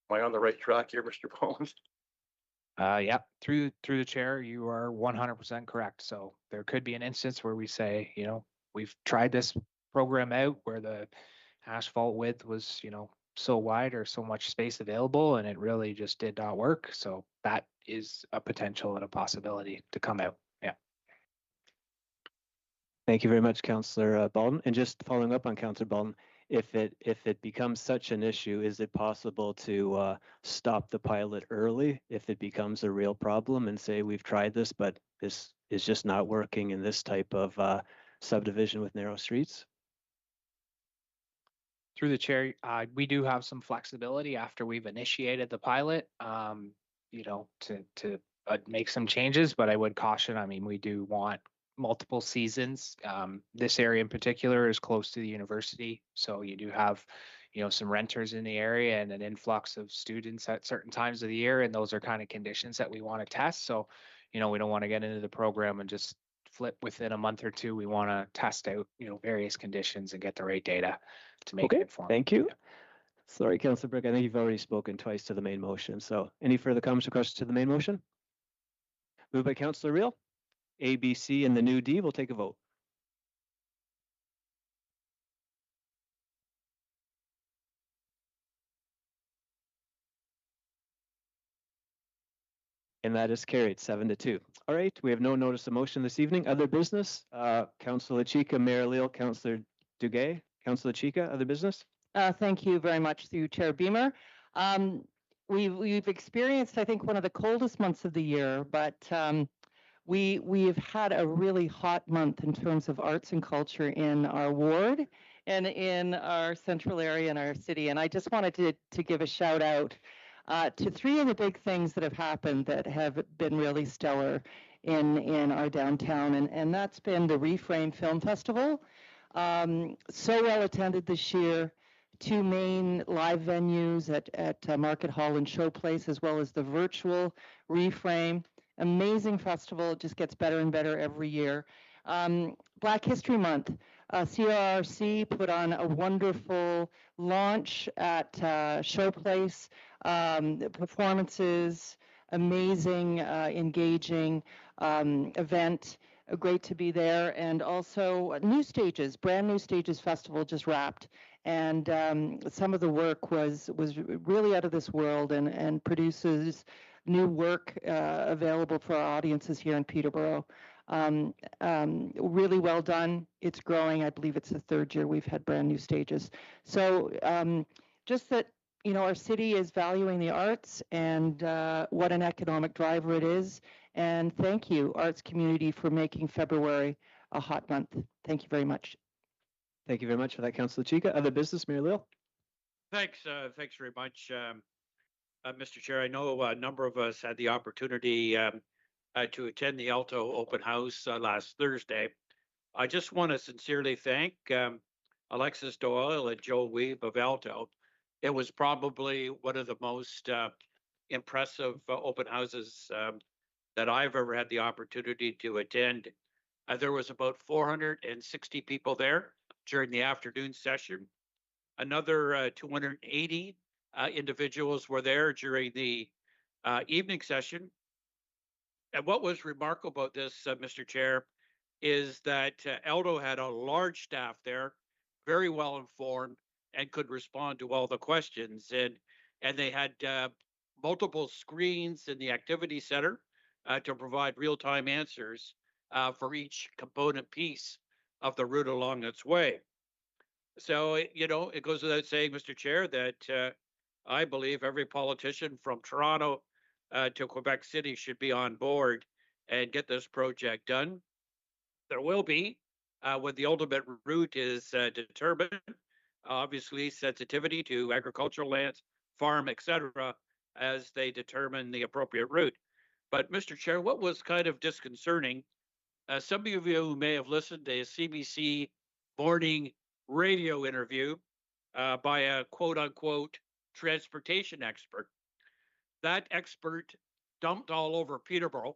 I on the right track here, Mr. Boland? Yeah, through the chair, you are 100% correct. So there could be an instance where we say, we've tried this program out where the asphalt width was, so wide or so much space available, and it really just did not work. So that is a potential and a possibility to come out. Yeah. Thank you very much, Councillor Baldwin. And just following up on Councillor Baldwin, if it becomes such an issue, is it possible to stop the pilot early if it becomes a real problem and say we've tried this, but this is just not working in this type of subdivision with narrow streets? Through the chair, we do have some flexibility after we've initiated the pilot, to make some changes, but I would caution, I mean, we do want multiple seasons. This area in particular is close to the university, so you do have, some renters in the area and an influx of students at certain times of the year, and those are kind of conditions that we want to test. So, we don't want to get into the program and just flip within a month or two. We want to test out, various conditions and get the right data to make it Okay, informed. thank you. Sorry, Councillor Burke, I think you've already spoken twice to the main motion. So any further comments or questions to the main motion? Moved by Councillor Reel. A, B, C, and the new D will take a vote. And that is carried 7-2. All right, we have no notice of motion this evening. Other business, Councillor Chica, Mayor Leal, Councillor Duguay, Councillor Chica, other business? Thank you very much through Chair Beamer. We've experienced, I think, one of the coldest months of the year, but we've had a really hot month in terms of arts and culture in our ward and in our central area in our city. And I just wanted to give a shout out to three of the big things that have happened that have been really stellar in our downtown. And that's been the Reframe Film Festival. So well attended this year. 2 main live venues at Market Hall and Showplace, as well as the virtual Reframe. Amazing festival. It just gets better and better every year. Black History Month. CRRC put on a wonderful launch at Showplace. Performances, amazing, engaging event. Great to be there. And also New Stages, Brand New Stages Festival just wrapped. And some of the work was really out of this world and produces new work available for our audiences here in Peterborough. Really well done. It's growing. I believe it's the 3rd year we've had Brand New Stages. So just that, our city is valuing the arts and what an economic driver it is. And thank you, arts community, for making February a hot month. Thank you very much. Thank you very much for that, Councillor Chica. Other business, Mayor Leal? Thanks very much, Mr. Chair. I know a number of us had the opportunity to attend the Alto Open House last Thursday. I just want to sincerely thank Alexis Doyle and Joe Weeb of Alto. It was probably one of the most impressive open houses that I've ever had the opportunity to attend. There was about 460 people there during the afternoon session. Another 280 individuals were there during the evening session. And what was remarkable about this, Mr. Chair, is that Alto had a large staff there, very well informed, and could respond to all the questions. And they had multiple screens in the activity center to provide real-time answers for each component piece of the route along its way. So, it goes without saying, Mr. Chair, that I believe every politician from Toronto to Quebec City should be on board and get this project done. There will be, when the ultimate route is determined, obviously sensitivity to agricultural lands, farm, etc., as they determine the appropriate route. But Mr. Chair, what was kind of disconcerting, some of you may have listened to a CBC morning radio interview by a quote unquote transportation expert. That expert dumped all over Peterborough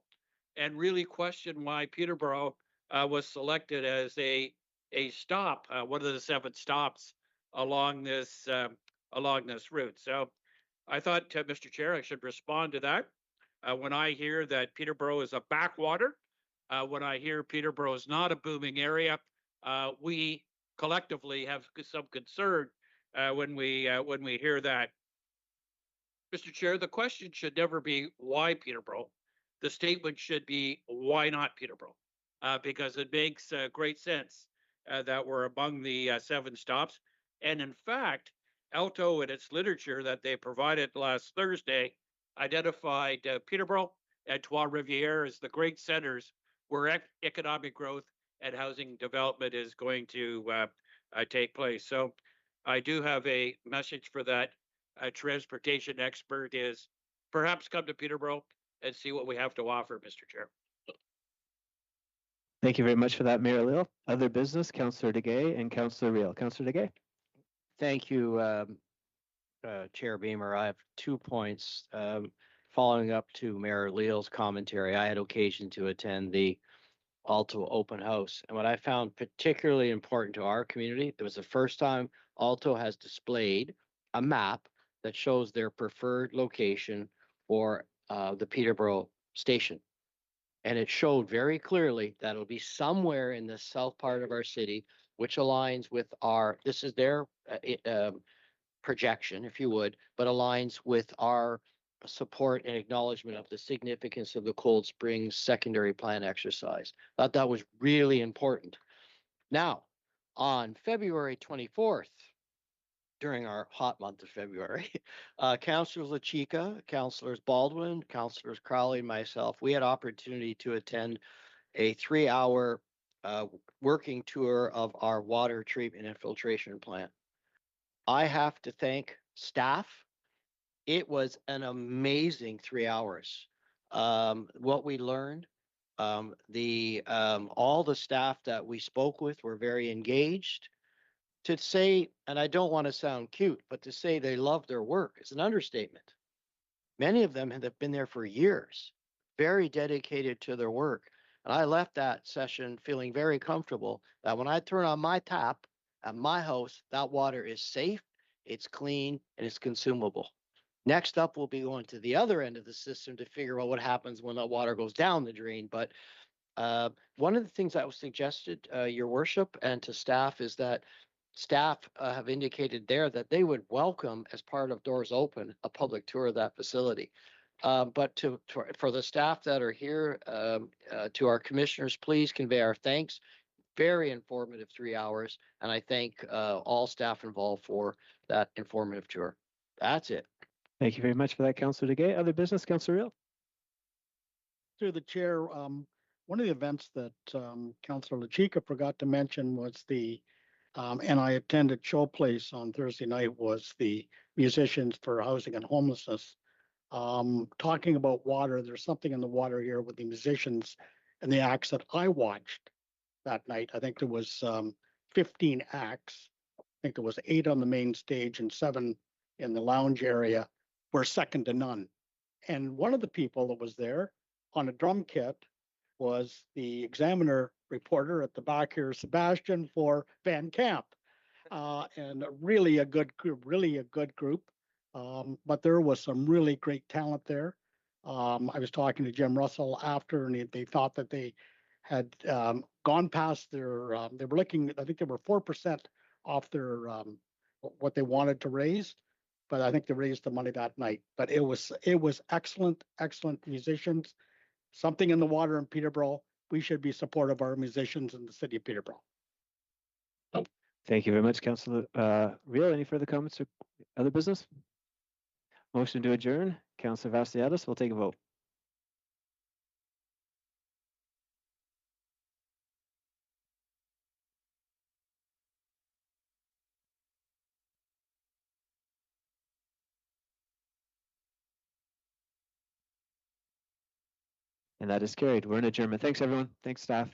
and really questioned why Peterborough was selected as a stop, one of the 7 stops along this route. So I thought, Mr. Chair, I should respond to that. When I hear that Peterborough is a backwater, when I hear Peterborough is not a booming area, we collectively have some concern when we hear that. Mr. Chair, the question should never be why Peterborough. The statement should be why not Peterborough, because it makes great sense that we're among the 7 stops. And in fact, Alto in its literature that they provided last Thursday identified Peterborough and Trois-Rivières as the great centers where economic growth and housing development is going to take place. So I do have a message for that transportation expert is perhaps come to Peterborough and see what we have to offer, Mr. Chair. Thank you very much for that, Mayor Leal. Other business, Councillor DeGay and Councillor Reel. Councillor DeGay. Thank you, Chair Beamer. I have 2 points. Following up to Mayor Leal's commentary, I had occasion to attend the Alto open house. And what I found particularly important to our community, it was the first time Alto has displayed a map that shows their preferred location for the Peterborough station. And it showed very clearly that it'll be somewhere in the south part of our city, which aligns with our, this is their projection, if you would, but aligns with our support and acknowledgement of the significance of the Cold Springs secondary plan exercise. Thought that was really important. Now, on February 24th, during our hot month of February, Councillors LaChica, Councillors Baldwin, Councillors Crowley, and myself, we had opportunity to attend a 3-hour working tour of our water treatment and filtration plant. I have to thank staff. It was an amazing 3 hours. What we learned, all the staff that we spoke with were very engaged. To say, and I don't want to sound cute, but to say they love their work is an understatement. Many of them have been there for years, very dedicated to their work. And I left that session feeling very comfortable that when I turn on my tap at my house, that water is safe, it's clean, and it's consumable. Next up, we'll be going to the other end of the system to figure out what happens when the water goes down the drain. But one of the things that was suggested, Your Worship, and to staff is that staff have indicated there that they would welcome, as part of Doors Open, a public tour of that facility. But for the staff that are here, to our commissioners, please convey our thanks. Very informative 3 hours, and I thank all staff involved for that informative tour. That's it. Thank you very much for that, Councillor DeGay. Other business, Councillor Reel. Through the chair, one of the events that Councillor LaChica forgot to mention was and I attended Showplace on Thursday night, was the Musicians for Housing and Homelessness. Talking about water, there's something in the water here with the musicians and the acts that I watched that night. I think there was 15 acts. I think there was 8 on the main stage and 7 in the lounge area, were second to none. And one of the people that was there on a drum kit was the Examiner reporter at the back here, Sebastian for Van Camp. And really a good group. But there was some really great talent there. I was talking to Jim Russell after, and they thought that they had gone past their, they were looking, I think they were 4% off their, what they wanted to raise, but I think they raised the money that night. But it was excellent musicians. Something in the water in Peterborough. We should be supportive of our musicians in the city of Peterborough. Thank you very much, Councillor Reel. Any further comments or other business? Motion to adjourn. Councillor Vassiadis, we'll take a vote. And that is carried. We're in adjournment. Thanks, everyone. Thanks, staff.